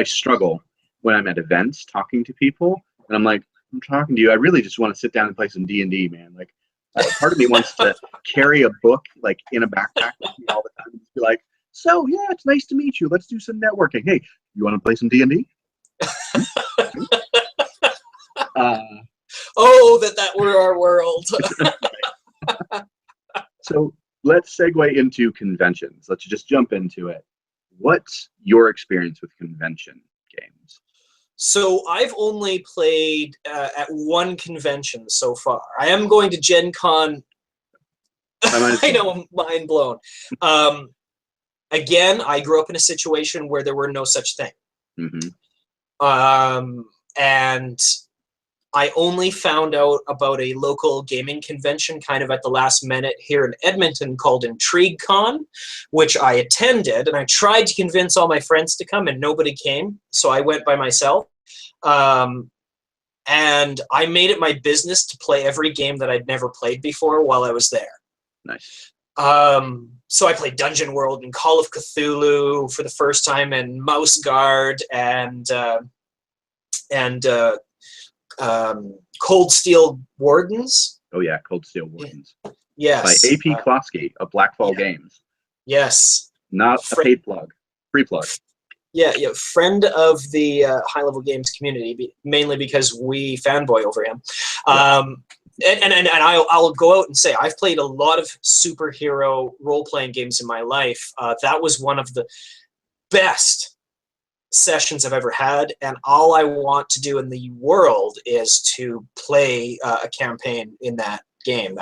struggle when I'm at events talking to people, and I'm like, I'm talking to you. I really just want to sit down and play some D&D, man. Like, part of me wants to carry a book like in a backpack with me all the time and just be like, so yeah, it's nice to meet you. Let's do some networking. Hey, you want to play some D&D? Oh, that were our world. So let's segue into conventions. Let's just jump into it. What's your experience with convention games? So I've only played at one convention so far. I am going to Gen Con. I know, I'm mind blown. Again, I grew up in a situation where there were no such thing. And I only found out about a local gaming convention kind of at the last minute here in Edmonton called IntrigueCon, which I attended, and I tried to convince all my friends to come, and nobody came, so I went by myself. And I made it my business to play every game that I'd never played before while I was there. Nice. So I played Dungeon World and Call of Cthulhu for the first time, and Mouse Guard, and Cold Steel Wardens. Oh yeah, Cold Steel Wardens. Yes. By AP Klosky of Blackfall Games. Yes. Not a paid plug. Free plug. Yeah, friend of the High Level Games community, mainly because we fanboy over him. And I'll go out and say I've played a lot of superhero role-playing games in my life. That was one of the best sessions I've ever had, and all I want to do in the world is to play a campaign in that game.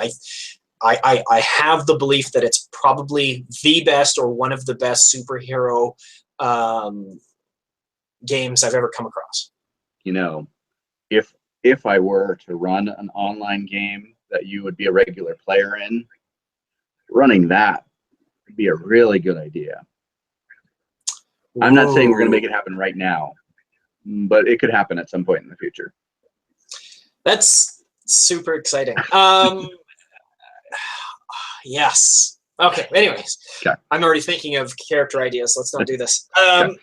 I have the belief that it's probably the best or one of the best superhero games I've ever come across. You know, if I were to run an online game that you would be a regular player in, running that would be a really good idea. I'm not saying we're going to make it happen right now, but it could happen at some point in the future. That's super exciting. Yes. Okay. Anyways, okay. I'm already thinking of character ideas. Let's not do this. So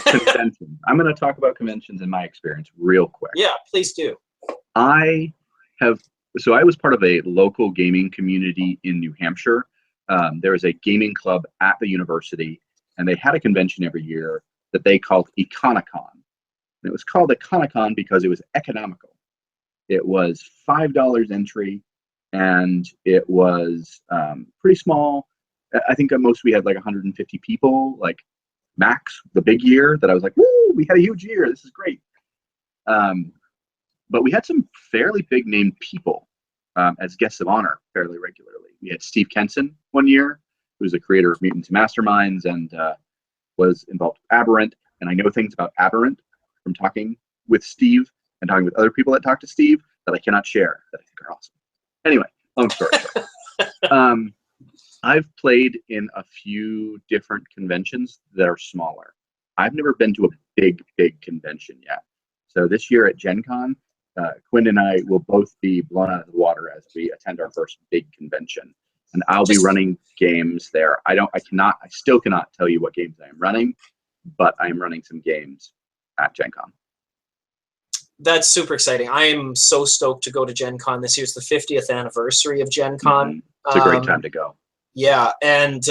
conventions. I'm going to talk about conventions in my experience real quick. Yeah, please do. I was part of a local gaming community in New Hampshire. There was a gaming club at the university, and they had a convention every year that they called Econocon. And it was called Econocon because it was economical. It was $5 entry, and it was pretty small. I think at most we had like 150 people, like max, the big year that I was like, woo, we had a huge year. This is great. But we had some fairly big name people as guests of honor fairly regularly. We had Steve Kenson one year, who was the creator of Mutants Masterminds and was involved with Aberrant. And I know things about Aberrant from talking with Steve and talking with other people that talk to Steve that I cannot share that I think are awesome. Anyway, long story short. I've played in a few different conventions that are smaller. I've never been to a big convention yet. So this year at Gen Con, Quinn and I will both be blown out of the water as we attend our first big convention. And I'll be running games there. I still cannot tell you what games I am running, but I am running some games at Gen Con. That's super exciting. I am so stoked to go to Gen Con. This year's the 50th anniversary of Gen Con. Mm-hmm. It's a great time to go. Yeah, and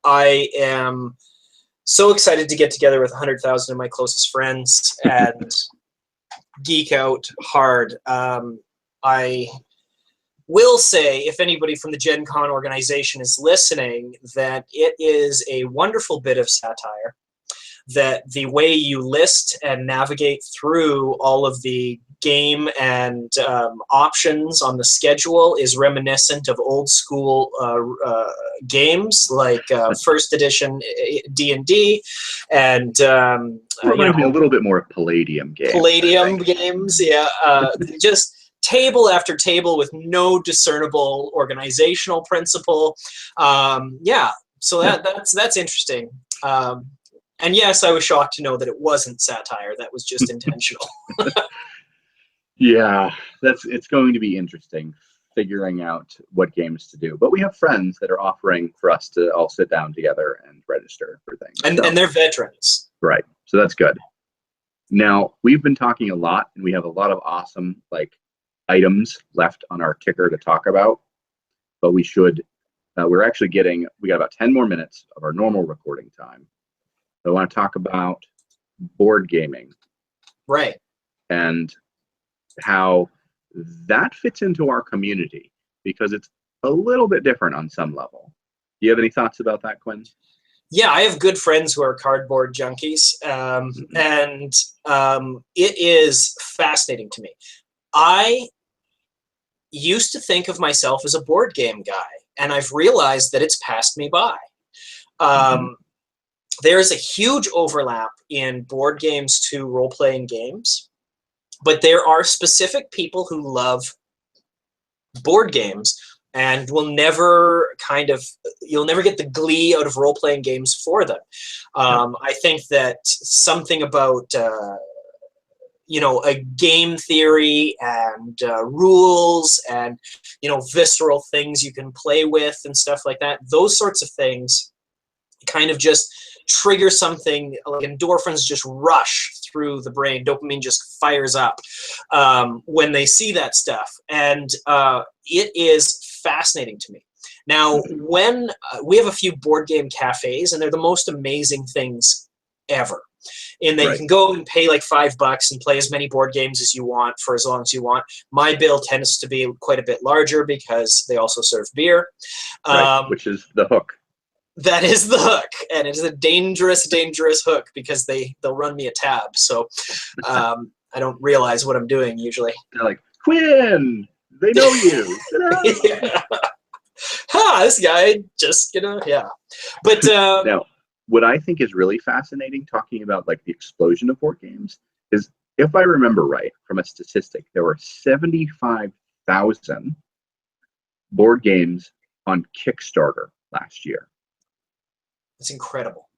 I am so excited to get together with 100,000 of my closest friends and geek out hard. I will say, if anybody from the Gen Con organization is listening, that it is a wonderful bit of satire, that the way you list and navigate through all of the game and options on the schedule is reminiscent of old school games like first edition D&D and reminds me a little bit more of Palladium games. Palladium games, yeah. Just table after table with no discernible organizational principle. Yeah, so that's interesting. And yes, I was shocked to know that it wasn't satire. That was just intentional. Yeah, it's going to be interesting figuring out what games to do. But we have friends that are offering for us to all sit down together and register for things. And they're veterans. Right. So that's good. Now, we've been talking a lot, and we have a lot of awesome items left on our ticker to talk about. But we should, we got about 10 more minutes of our normal recording time. So I want to talk about board gaming. Right. And how that fits into our community, because it's a little bit different on some level. Do you have any thoughts about that, Quinn? Yeah, I have good friends who are cardboard junkies, and it is fascinating to me. I used to think of myself as a board game guy, and I've realized that it's passed me by. Mhm. There's a huge overlap in board games to role-playing games, but there are specific people who love board games and will never you'll never get the glee out of role-playing games for them. Yep. I think that something about a game theory and rules and visceral things you can play with and stuff like that, those sorts of things kind of just trigger something, like endorphins just rush through the brain, dopamine just fires up when they see that stuff, and it is fascinating to me. Now, when we have a few board game cafes, and they're the most amazing things ever, in that you Right. can go and pay like $5 and play as many board games as you want for as long as you want. My bill tends to be quite a bit larger because they also serve beer. Right. Which is the hook. That is the hook, and it is a dangerous, dangerous hook because they'll run me a tab. So I don't realize what I'm doing usually. They're like, Quinn, they know you. Yeah. Ha! This guy just yeah. But Now, what I think is really fascinating, talking about like the explosion of board games, is if I remember right from a statistic, there were 75,000 board games on Kickstarter last year. it's incredible.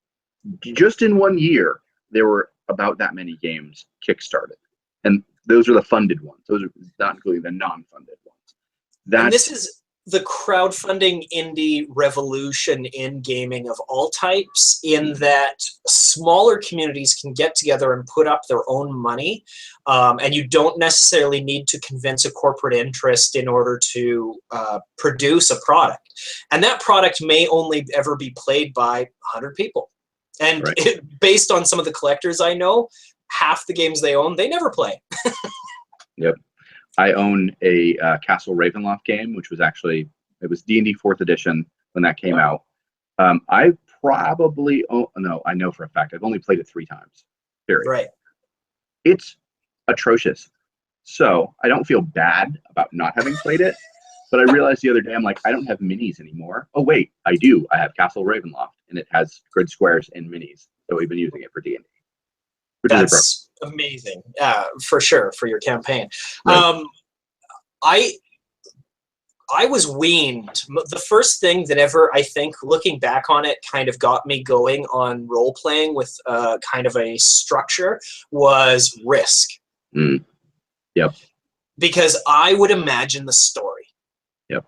Just in 1 year, there were about that many games kickstarted, and those are the funded ones. Those are not including the non-funded ones. And this That's is the crowdfunding indie revolution in gaming of all types, in that smaller communities can get together and put up their own money, and you don't necessarily need to convince a corporate interest in order to produce a product. And that product may only ever be played by 100 people. And right. based on some of the collectors I know, half the games they own, they never play. Yep. I own a Castle Ravenloft game, which was actually, it was D&D 4th edition when that came out. I probably, no, I know for a fact, I've only played it 3 times, period. Right. It's atrocious. So I don't feel bad about not having played it, but I realized the other day, I'm like, I don't have minis anymore. Oh, wait, I do. I have Castle Ravenloft, and it has grid squares and minis. So we've been using it for D&D. That's amazing, for sure, for your campaign. Right. I was weaned. The first thing that ever, I think, looking back on it, kind of got me going on role playing with kind of a structure was Risk. Mm. Yep. Because I would imagine the story. Yep.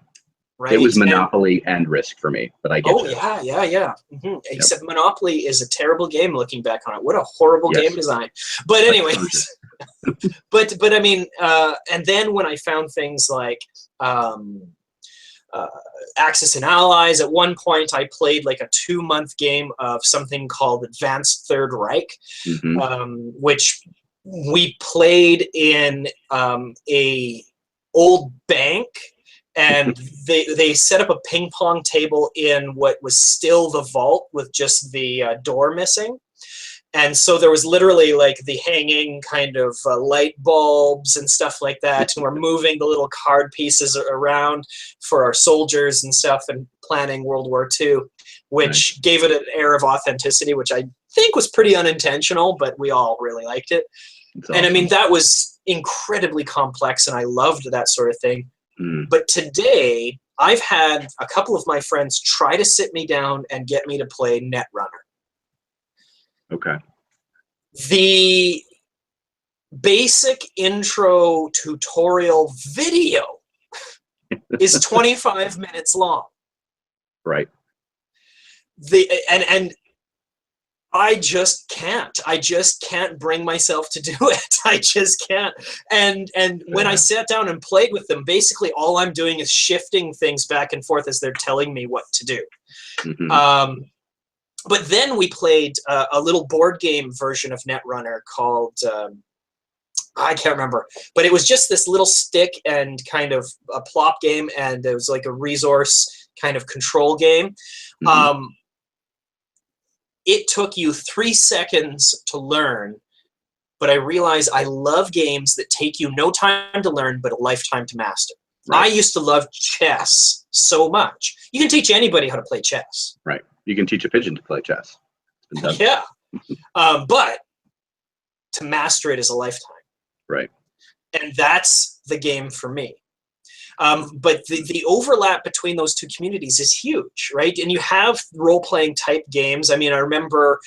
Right. It was Monopoly and Risk for me, but I get Oh you. yeah. Mm-hmm. Except Monopoly is a terrible game. Looking back on it, what a horrible game design. But anyways, but I mean, and then when I found things like Axis and Allies, at one point I played like a 2-month game of something called Advanced Third Reich, which we played in a old bank. And they set up a ping pong table in what was still the vault with just the door missing. And so there was literally like the hanging kind of light bulbs and stuff like that. And we're moving the little card pieces around for our soldiers and stuff, and planning World War II, which gave it an air of authenticity, which I think was pretty unintentional, but we all really liked it. Awesome. And I mean, that was incredibly complex, and I loved that sort of thing. But today, I've had a couple of my friends try to sit me down and get me to play Netrunner. Okay. The basic intro tutorial video is 25 minutes long. Right. And I just can't. I just can't bring myself to do it. I just can't. And when I sat down and played with them, basically all I'm doing is shifting things back and forth as they're telling me what to do. But then we played a little board game version of Netrunner called, I can't remember, but it was just this little stick and kind of a plop game, and it was like a resource kind of control game. it took you 3 seconds to learn, but I realized I love games that take you no time to learn, but a lifetime to master. Right. I used to love chess so much. You can teach anybody how to play chess. Right. You can teach a pigeon to play chess. It's been done. Yeah. But to master it is a lifetime. Right. And that's the game for me. But the overlap between those two communities is huge, right? And you have role-playing type games. I mean, I remember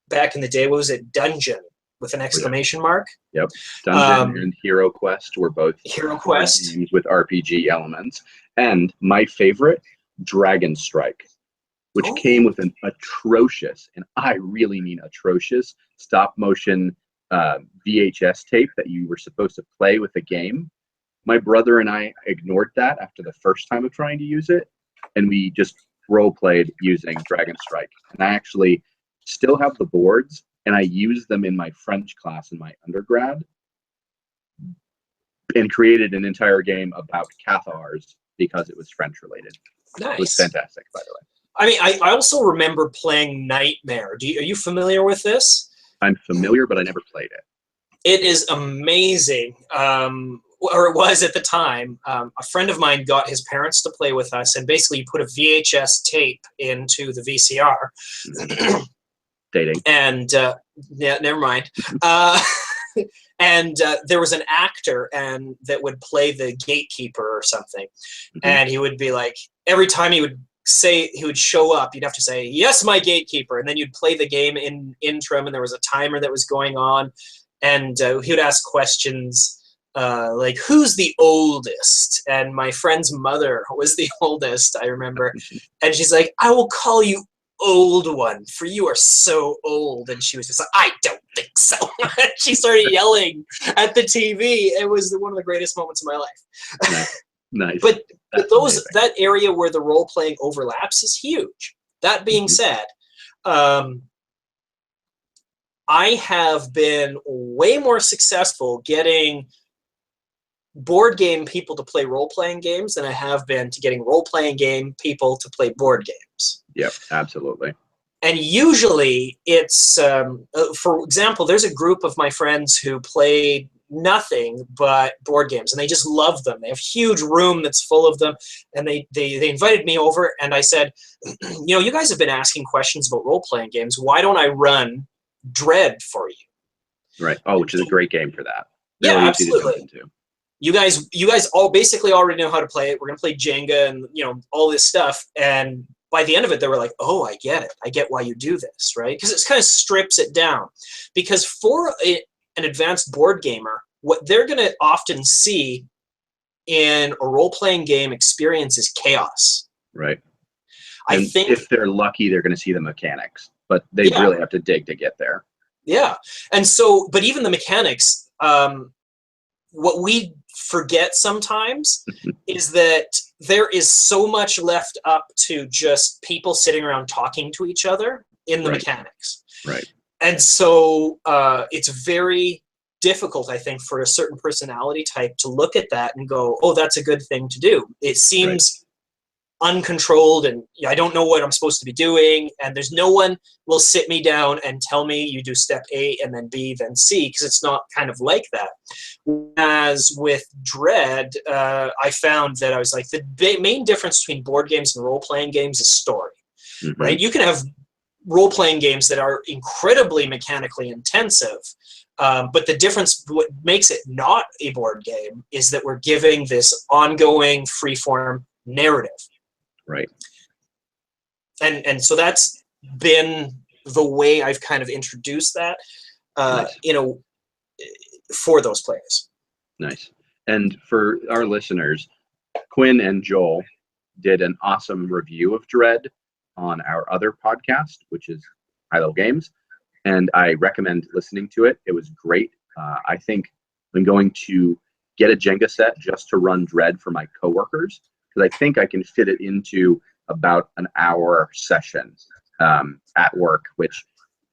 back in the day, what was it? Dungeon with an exclamation mark. Yep. Dungeon and Hero Quest were both Hero Quest games with RPG elements. And my favorite, Dragon Strike, which came with an atrocious, and I really mean atrocious, stop motion VHS tape that you were supposed to play with the game. My brother and I ignored that after the first time of trying to use it, and we just role played using Dragon Strike. And I actually still have the boards, and I use them in my French class in my undergrad, and created an entire game about Cathars because it was French related. Nice. It was fantastic, by the way. I mean, I also remember playing Nightmare. Are you familiar with this? I'm familiar, but I never played it. It is amazing. Or it was at the time. A friend of mine got his parents to play with us, and basically you put a VHS tape into the VCR. Dating. And yeah, never mind. And there was an actor and that would play the gatekeeper or something. And he would be like, every time he would show up, you'd have to say, "Yes, my gatekeeper." And then you'd play the game in interim, and there was a timer that was going on. And he would ask questions like, "Who's the oldest?" And my friend's mother was the oldest, I remember. And she's like, "I will call you old one, for you are so old." And she was just like, "I don't think so." She started yelling at the TV. It was one of the greatest moments of my life. Nice. But that area where the role playing overlaps is huge. That being said, I have been way more successful getting board game people to play role playing games than I have been to getting role playing game people to play board games. Yep, absolutely. And usually it's, for example, there's a group of my friends who played nothing but board games, and they just love them. They have a huge room that's full of them, and they invited me over, and I said, "You know, you guys have been asking questions about role-playing games. Why don't I run Dread for you?" Right. Oh, which is a great game for that. Yeah, Really absolutely. You guys all basically already know how to play it. We're gonna play Jenga and all this stuff, and by the end of it, they were like, "Oh, I get it. I get why you do this," right? Because it kind of strips it down. Because for an advanced board gamer, what they're going to often see in a role-playing game experience is chaos. Right. I think if they're lucky, they're going to see the mechanics, but they really have to dig to get there. Yeah. And so, but even the mechanics, what we forget sometimes is that there is so much left up to just people sitting around talking to each other in the mechanics. Right. And so it's very difficult, I think, for a certain personality type to look at that and go, "Oh, that's a good thing to do." It seems uncontrolled, and I don't know what I'm supposed to be doing, and there's no one will sit me down and tell me you do step A and then B, then C, because it's not kind of like that. As with Dread, I found that I was like, the main difference between board games and role-playing games is story, right? You can have role-playing games that are incredibly mechanically intensive, but the difference, what makes it not a board game, is that we're giving this ongoing free-form narrative. Right. And so that's been the way I've kind of introduced that, for those players. Nice. And for our listeners, Quinn and Joel did an awesome review of Dread on our other podcast, which is High Level Games, and I recommend listening to it. It was great. I think I'm going to get a Jenga set just to run Dread for my coworkers, because I think I can fit it into about an hour session at work, which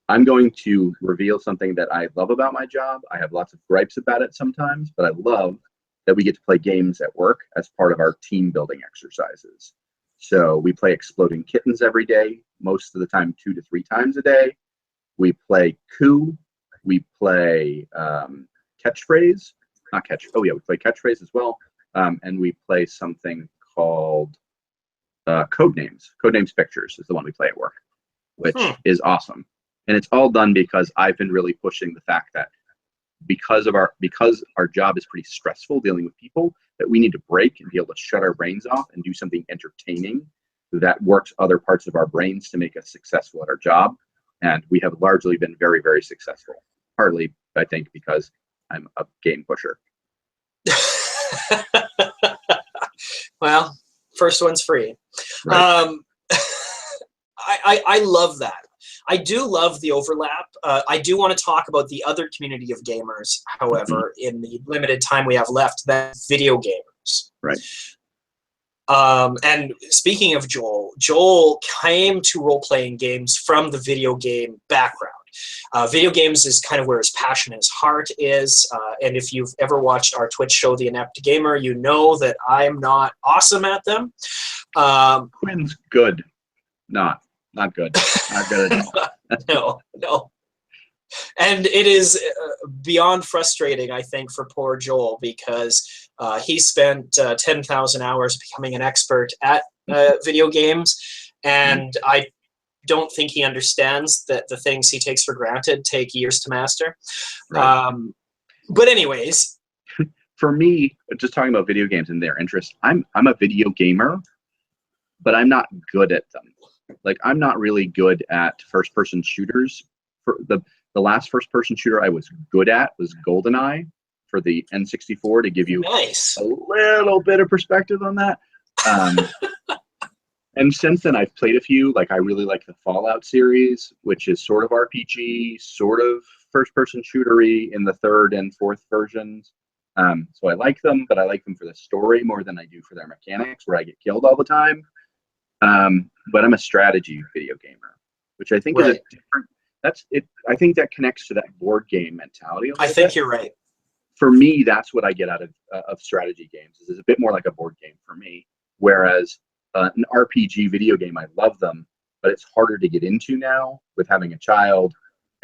I'm going to reveal something that I love about my job. I have lots of gripes about it sometimes, but I love that we get to play games at work as part of our team building exercises. So we play Exploding Kittens every day. most of the time 2 to 3 times a day. We play Coup. We play Catchphrase. Not Catch. Oh yeah, we play Catchphrase as well. And we play something called Codenames. Codenames Pictures is the one we play at work, which is awesome. And it's all done because I've been really pushing the fact that because our job is pretty stressful dealing with people, that we need to break and be able to shut our brains off and do something entertaining that works other parts of our brains to make us successful at our job. And we have largely been very, very successful. Partly, I think, because I'm a game pusher. Well, first one's free. Right. I love that. I do love the overlap. I do want to talk about the other community of gamers, however, in the limited time we have left, that's video gamers. Right. And speaking of Joel came to role-playing games from the video game background. Video games is kind of where his passion and his heart is. And if you've ever watched our Twitch show, The Inept Gamer, you know that I'm not awesome at them. Quinn's good. Not good. Not good at all. No. And it is beyond frustrating, I think, for poor Joel, because he spent 10,000 hours becoming an expert at video games, and I don't think he understands that the things he takes for granted take years to master. Right. But anyways. For me, just talking about video games and their interest, I'm a video gamer, but I'm not good at them. Like, I'm not really good at first-person shooters. For the last first-person shooter I was good at was GoldenEye for the N64, to give you nice. A little bit of perspective on that. And since then, I've played a few. Like, I really like the Fallout series, which is sort of RPG, sort of first-person shootery in the 3rd and 4th versions. So I like them, but I like them for the story more than I do for their mechanics, where I get killed all the time. But I'm a strategy video gamer, which I think is a different. That's it. I think that connects to that board game mentality. I think you're right. For me, that's what I get out of strategy games. Is a bit more like a board game for me. Whereas an RPG video game, I love them, but it's harder to get into now with having a child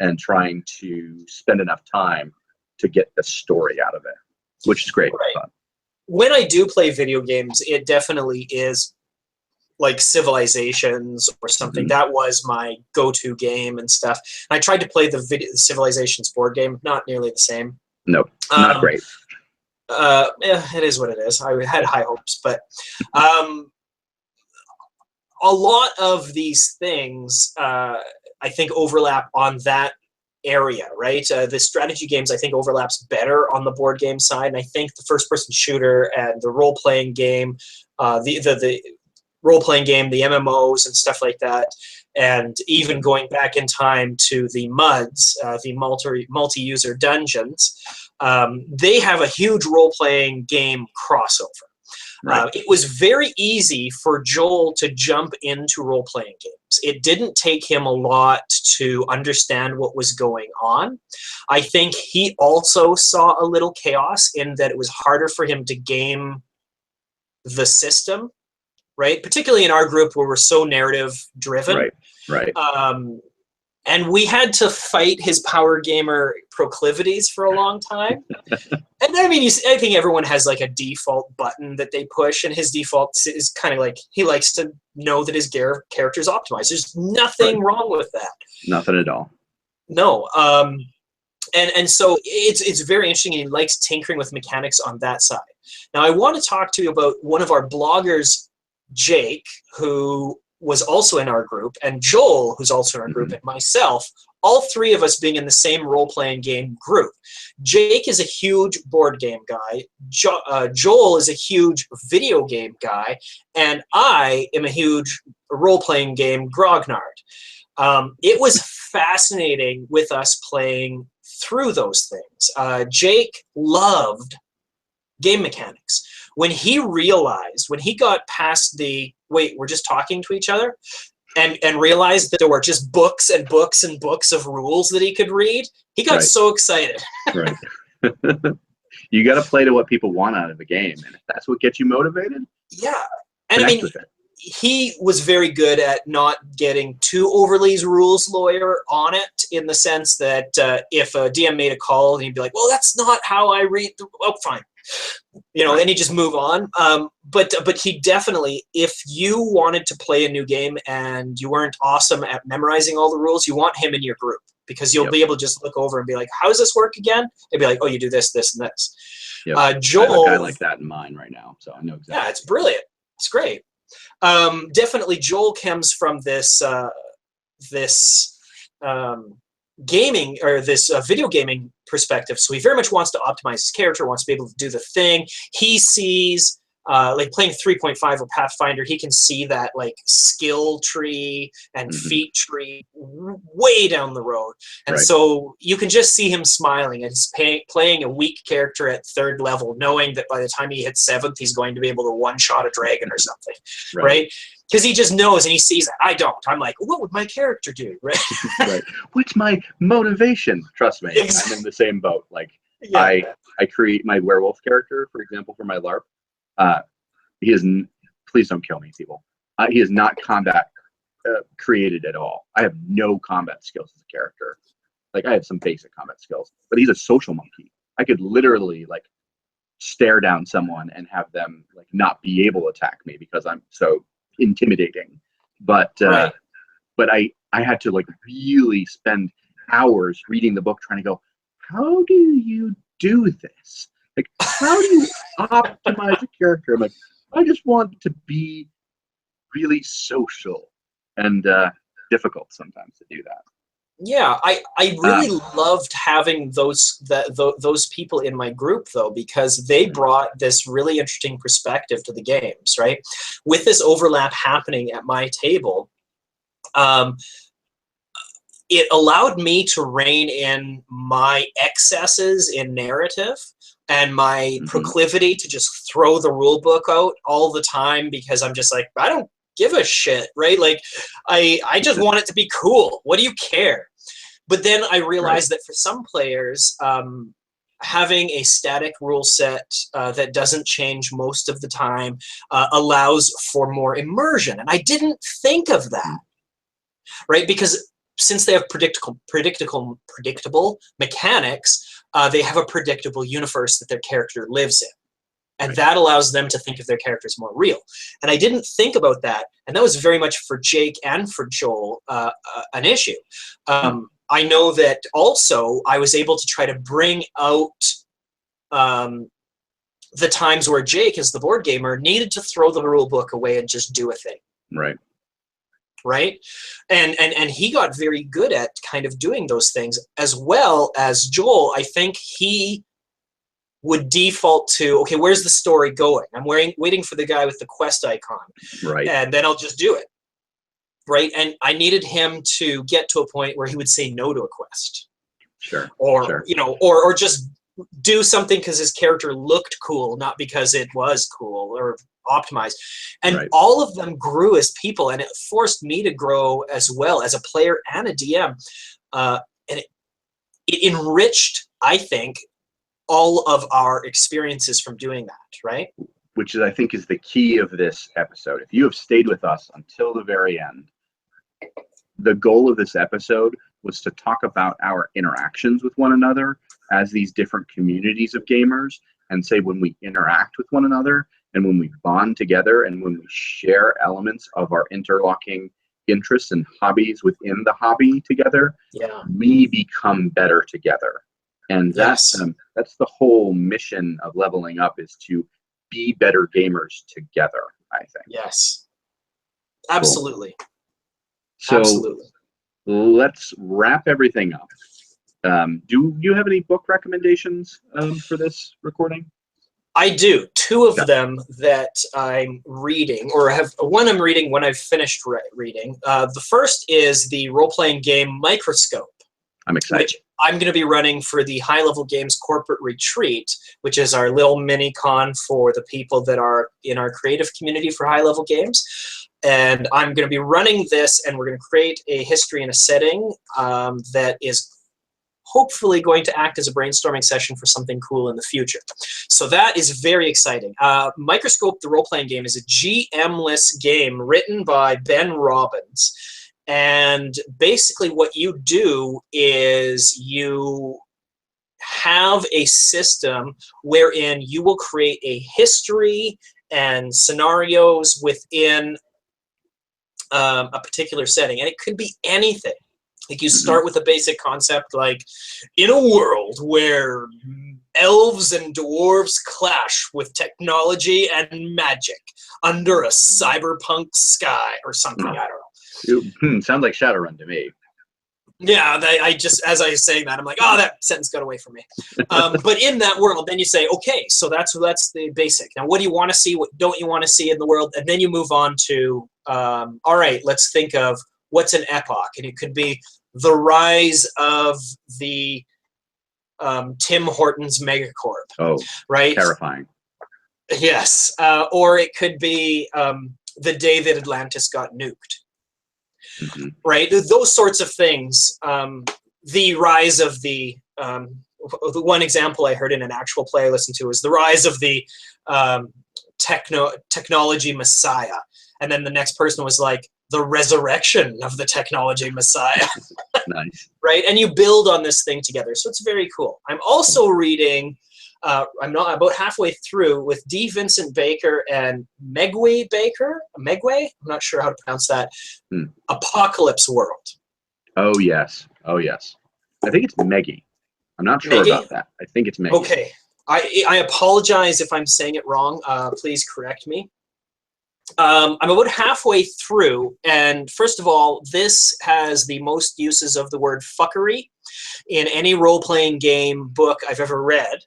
and trying to spend enough time to get the story out of it, which is great. Right. When I do play video games, it definitely is like Civilizations or something. That was my go-to game and stuff. I tried to play the Civilizations board game, not nearly the same. No, not great. It is what it is. I had high hopes, but a lot of these things I think overlap on that area, right? The strategy games I think overlaps better on the board game side, and I think the first-person shooter and the role-playing game, the role-playing game, the MMOs and stuff like that, and even going back in time to the MUDs, the multi-user dungeons, they have a huge role-playing game crossover. Right. It was very easy for Joel to jump into role-playing games. It didn't take him a lot to understand what was going on. I think he also saw a little chaos in that it was harder for him to game the system, right? Particularly in our group where we're so narrative-driven. Right. And we had to fight his power gamer proclivities for a long time. And I mean, I think everyone has like a default button that they push, and his default is kind of like he likes to know that his character's optimized. There's nothing wrong with that. Nothing at all. No. And so it's very interesting, and he likes tinkering with mechanics on that side. Now, I want to talk to you about one of our bloggers, Jake, who was also in our group, and Joel, who's also in our group, and myself, all three of us being in the same role-playing game group. Jake is a huge board game guy, Joel is a huge video game guy, and I am a huge role-playing game grognard. It was fascinating with us playing through those things. Jake loved game mechanics. When he got past the, wait, we're just talking to each other, and realized that there were just books and books and books of rules that he could read, he got so excited. Right. You got to play to what people want out of a game, and if that's what gets you motivated, yeah. And I mean, he was very good at not getting too overly rules lawyer on it, in the sense that if a DM made a call, he'd be like, well, that's not how I read the, oh, fine. You know, and he just move on. But he definitely, if you wanted to play a new game and you weren't awesome at memorizing all the rules, you want him in your group, because you'll be able to just look over and be like, how does this work again? They'd be like, oh, you do this, this, and this. Yep. Joel, I have a guy like that in mind right now, so I know exactly. Yeah, it's brilliant. It's great. Definitely, Joel comes from this gaming, or this video gaming perspective. So he very much wants to optimize his character, wants to be able to do the thing. He sees, like playing 3.5 or Pathfinder, he can see that like skill tree and feat tree way down the road. And so you can just see him smiling, and he's playing a weak character at 3rd level, knowing that by the time he hits 7th, he's going to be able to one-shot a dragon or something, right? Because he just knows and he sees that. I don't. I'm like, what would my character do, right? Right. What's my motivation? Trust me, I'm in the same boat. Like, I create my werewolf character, for example, for my LARP. He is, please don't kill me, people. He is not combat created at all. I have no combat skills as a character. Like, I have some basic combat skills, but he's a social monkey. I could literally like stare down someone and have them like not be able to attack me because I'm so intimidating. But but I had to like really spend hours reading the book trying to go, how do you do this? Like, how do you optimize a character? I'm like, I just want to be really social, and difficult sometimes to do that. Yeah, I really loved having those people in my group, though, because they brought this really interesting perspective to the games, right? With this overlap happening at my table, it allowed me to rein in my excesses in narrative and my proclivity to just throw the rule book out all the time, because I'm just like, I don't give a shit, right? Like, I just want it to be cool. What do you care? But then I realized that for some players, having a static rule set that doesn't change most of the time allows for more immersion. And I didn't think of that, right? Because since they have predictable mechanics, they have a predictable universe that their character lives in. And that allows them to think of their characters more real. And I didn't think about that. And that was very much for Jake and for Joel an issue. I know that also I was able to try to bring out the times where Jake, as the board gamer, needed to throw the rule book away and just do a thing. Right? And he got very good at kind of doing those things, as well as Joel. I think he would default to, okay, where's the story going? I'm waiting for the guy with the quest icon. And then I'll just do it. Right? And I needed him to get to a point where he would say no to a quest. You know, or just do something because his character looked cool, not because it was cool or optimized. And all of them grew as people, and it forced me to grow as well as a player and a DM. And it enriched, I think, all of our experiences from doing that, right? Which is, I think, is the key of this episode. If you have stayed with us until the very end, the goal of this episode was to talk about our interactions with one another as these different communities of gamers, and say when we interact with one another and when we bond together and when we share elements of our interlocking interests and hobbies within the hobby together, we become better together. And that's the whole mission of Leveling Up, is to be better gamers together, I think. Yes. Absolutely. Cool. So let's wrap everything up. Do you have any book recommendations for this recording? I do. 2 of them that I'm reading, or have one I'm reading, one I've finished reading. The first is the role-playing game Microscope. I'm excited. Which I'm going to be running for the High Level Games Corporate Retreat, which is our little mini con for the people that are in our creative community for High Level Games. And I'm going to be running this, and we're going to create a history and a setting that is hopefully going to act as a brainstorming session for something cool in the future. So that is very exciting. Microscope, the role-playing game, is a GM-less game written by Ben Robbins. And basically what you do is you have a system wherein you will create a history and scenarios within a particular setting. And it could be anything. Like you start with a basic concept like, in a world where elves and dwarves clash with technology and magic under a cyberpunk sky or something, I don't know. Sounds like Shadowrun to me. Yeah, I just, as I was saying that, I'm like, oh, that sentence got away from me. But in that world, then you say, okay, so that's the basic. Now, what do you want to see? What don't you want to see in the world? And then you move on to, all right, let's think of what's an epoch. And it could be the rise of the Tim Hortons megacorp. Oh, right? terrifying. Yes. Or it could be the day that Atlantis got nuked. Mm-hmm. Right? Those sorts of things. The rise of the one example I heard in an actual play I listened to was the rise of the technology messiah. And then the next person was like, the resurrection of the technology messiah. Nice. Right? And you build on this thing together. So it's very cool. I'm also reading, I'm not about halfway through, with D. Vincent Baker and Megway Baker. Megway? I'm not sure how to pronounce that. Apocalypse World. Oh, yes. Oh, yes. I think it's Meggie. I'm not sure Meggie? about that. I think it's Meggie. Okay. I apologize if I'm saying it wrong. Please correct me. I'm about halfway through, and first of all, this has the most uses of the word fuckery in any role-playing game book I've ever read.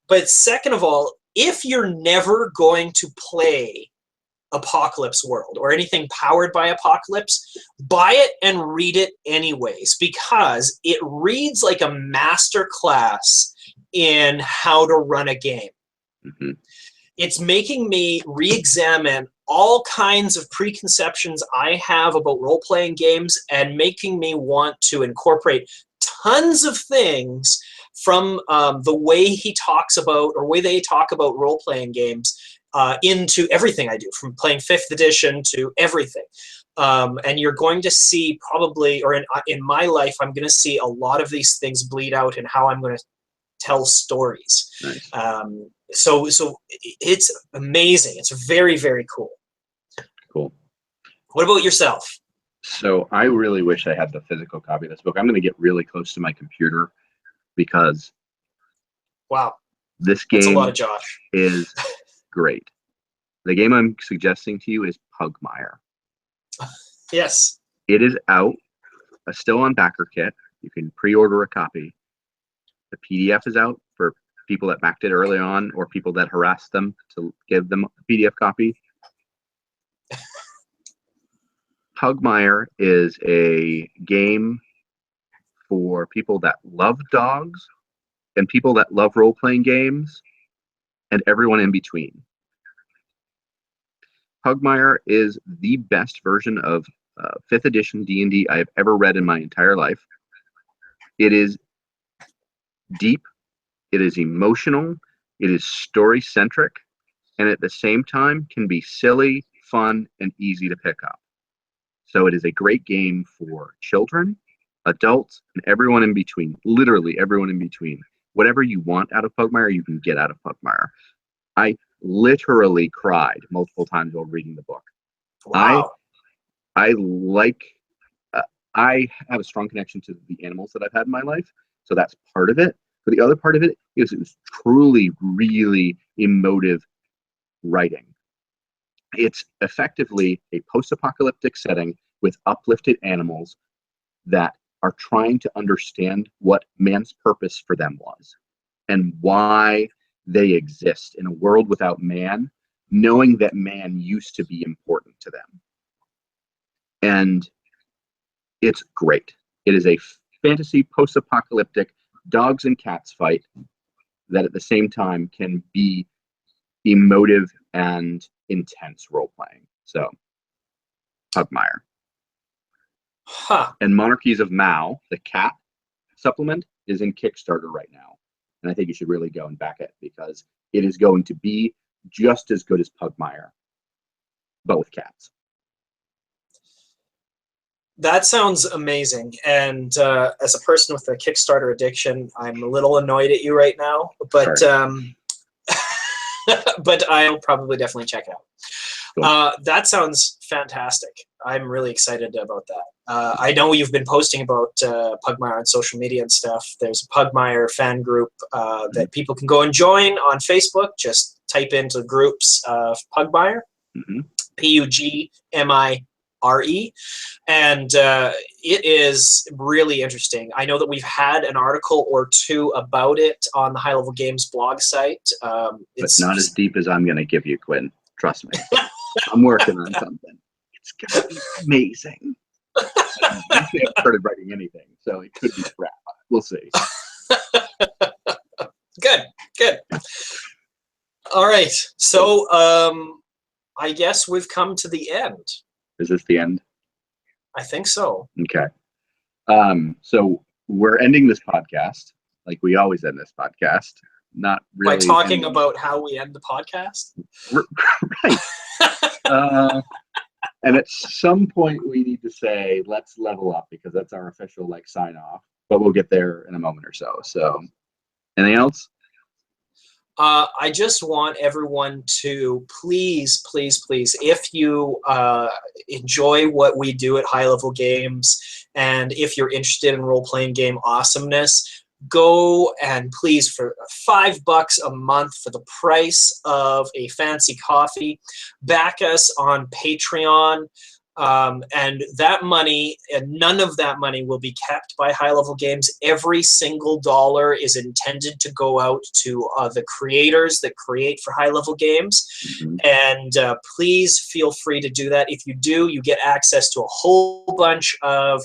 But second of all, if you're never going to play Apocalypse World or anything powered by Apocalypse, buy it and read it anyways, because it reads like a master class in how to run a game. Mm-hmm. It's making me re-examine all kinds of preconceptions I have about role-playing games and making me want to incorporate tons of things from the way he talks about, or way they talk about role-playing games into everything I do, from playing 5th edition to everything. And you're going to see probably, or in my life, I'm going to see a lot of these things bleed out in how I'm going to tell stories. Nice. So it's amazing. It's very, very cool. Cool. What about yourself? So I really wish I had the physical copy of this book. I'm going to get really close to my computer because Wow, this that's a game lot of Josh. is great. The game I'm suggesting to you is Pugmire. Yes. It is out, still on BackerKit. You can pre-order a copy. The PDF is out for people that backed it early on or people that harassed them to give them a PDF copy. Pugmire is a game for people that love dogs and people that love role-playing games and everyone in between. Pugmire is the best version of 5th edition D&D I have ever read in my entire life. It is deep, it is emotional, it is story-centric, and at the same time can be silly, fun, and easy to pick up. So it is a great game for children, adults, and everyone in between. Literally everyone in between. Whatever you want out of Pugmire, you can get out of Pugmire. I literally cried multiple times while reading the book. Wow. I have a strong connection to the animals that I've had in my life, so that's part of it. But the other part of it is it was truly, really emotive writing. It's effectively a post-apocalyptic setting with uplifted animals that are trying to understand what man's purpose for them was and why they exist in a world without man, knowing that man used to be important to them. And it's great. It is a fantasy post-apocalyptic dogs and cats fight that at the same time can be emotive and intense role-playing. So, Pugmire. Huh. And Monarchies of Mao, the cat, supplement is in Kickstarter right now. And I think you should really go and back it because it is going to be just as good as Pugmire, but with cats. That sounds amazing. And as a person with a Kickstarter addiction, I'm a little annoyed at you right now, but but I'll probably definitely check it out. Cool. That sounds fantastic. I'm really excited about that. I know you've been posting about Pugmire on social media and stuff. There's a Pugmire fan group that people can go and join on Facebook. Just type into groups of Pugmire, Pugmire. And it is really interesting. I know that we've had an article or two about it on the High Level Games blog site. It's not as deep as I'm going to give you, Quinn. Trust me. I'm working on something. It's going to be amazing. I haven't started writing anything, so it could be crap. We'll see. Good. All right. So I guess we've come to the end. Is this the end? I think so. Okay. So we're ending this podcast like we always end this podcast. Not really by talking about how we end the podcast. Right. And at some point we need to say let's level up because that's our official sign off. But we'll get there in a moment or so. So, anything else? I just want everyone to please, if you enjoy what we do at High Level Games, and if you're interested in role-playing game awesomeness, go and please, for $5 a month for the price of a fancy coffee, back us on Patreon. And that money, and none of that money will be kept by High Level Games. Every single dollar is intended to go out to the creators that create for High Level Games. And please feel free to do that. If you do, you get access to a whole bunch of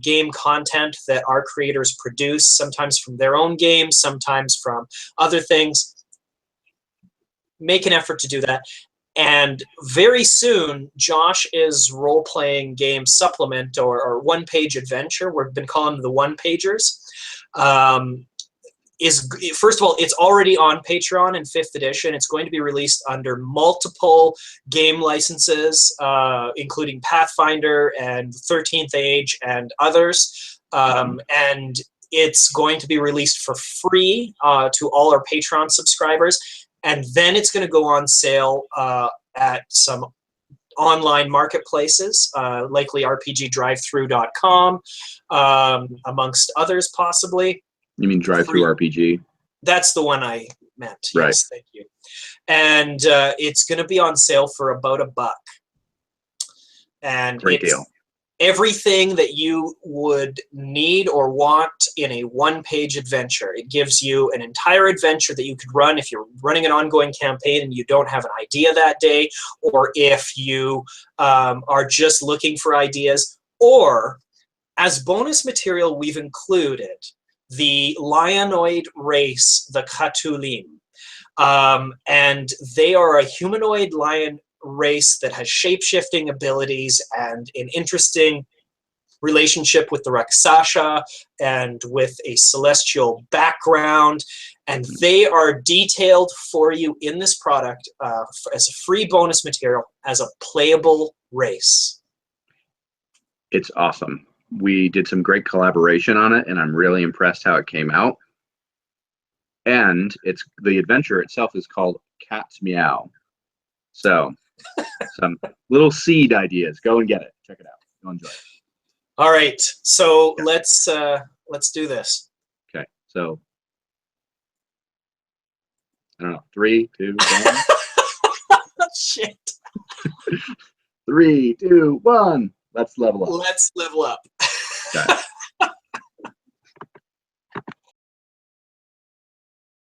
game content that our creators produce, sometimes from their own games, sometimes from other things. Make an effort to do that. And very soon, Josh is role-playing game supplement or one-page adventure. We've been calling them the one-pagers. First of all, it's already on Patreon in 5th edition. It's going to be released under multiple game licenses, including Pathfinder and 13th Age and others. And it's going to be released for free to all our Patreon subscribers. And then it's going to go on sale at some online marketplaces, likely RPGDriveThru.com, amongst others possibly. You mean DriveThruRPG? That's the one I meant. Right. Yes, thank you. And it's going to be on sale for about $1. And great deal. Everything that you would need or want in a one-page adventure. It gives you an entire adventure that you could run if you're running an ongoing campaign and you don't have an idea that day, or if you are just looking for ideas. Or, as bonus material, we've included the Lionoid race, the Katulim. And they are a humanoid lion race that has shape-shifting abilities and an interesting relationship with the Rakshasa and with a celestial background. And they are detailed for you in this product as a free bonus material as a playable race. It's awesome. We did some great collaboration on it, and I'm really impressed how it came out. And the adventure itself is called Cat's Meow. So, some little seed ideas. Go and get it. Check it out. Go enjoy it. All right. So let's do this. Okay. So I don't know. 3, 2, 1. Shit. 3, 2, 1. Let's level up. Let's level up. Okay.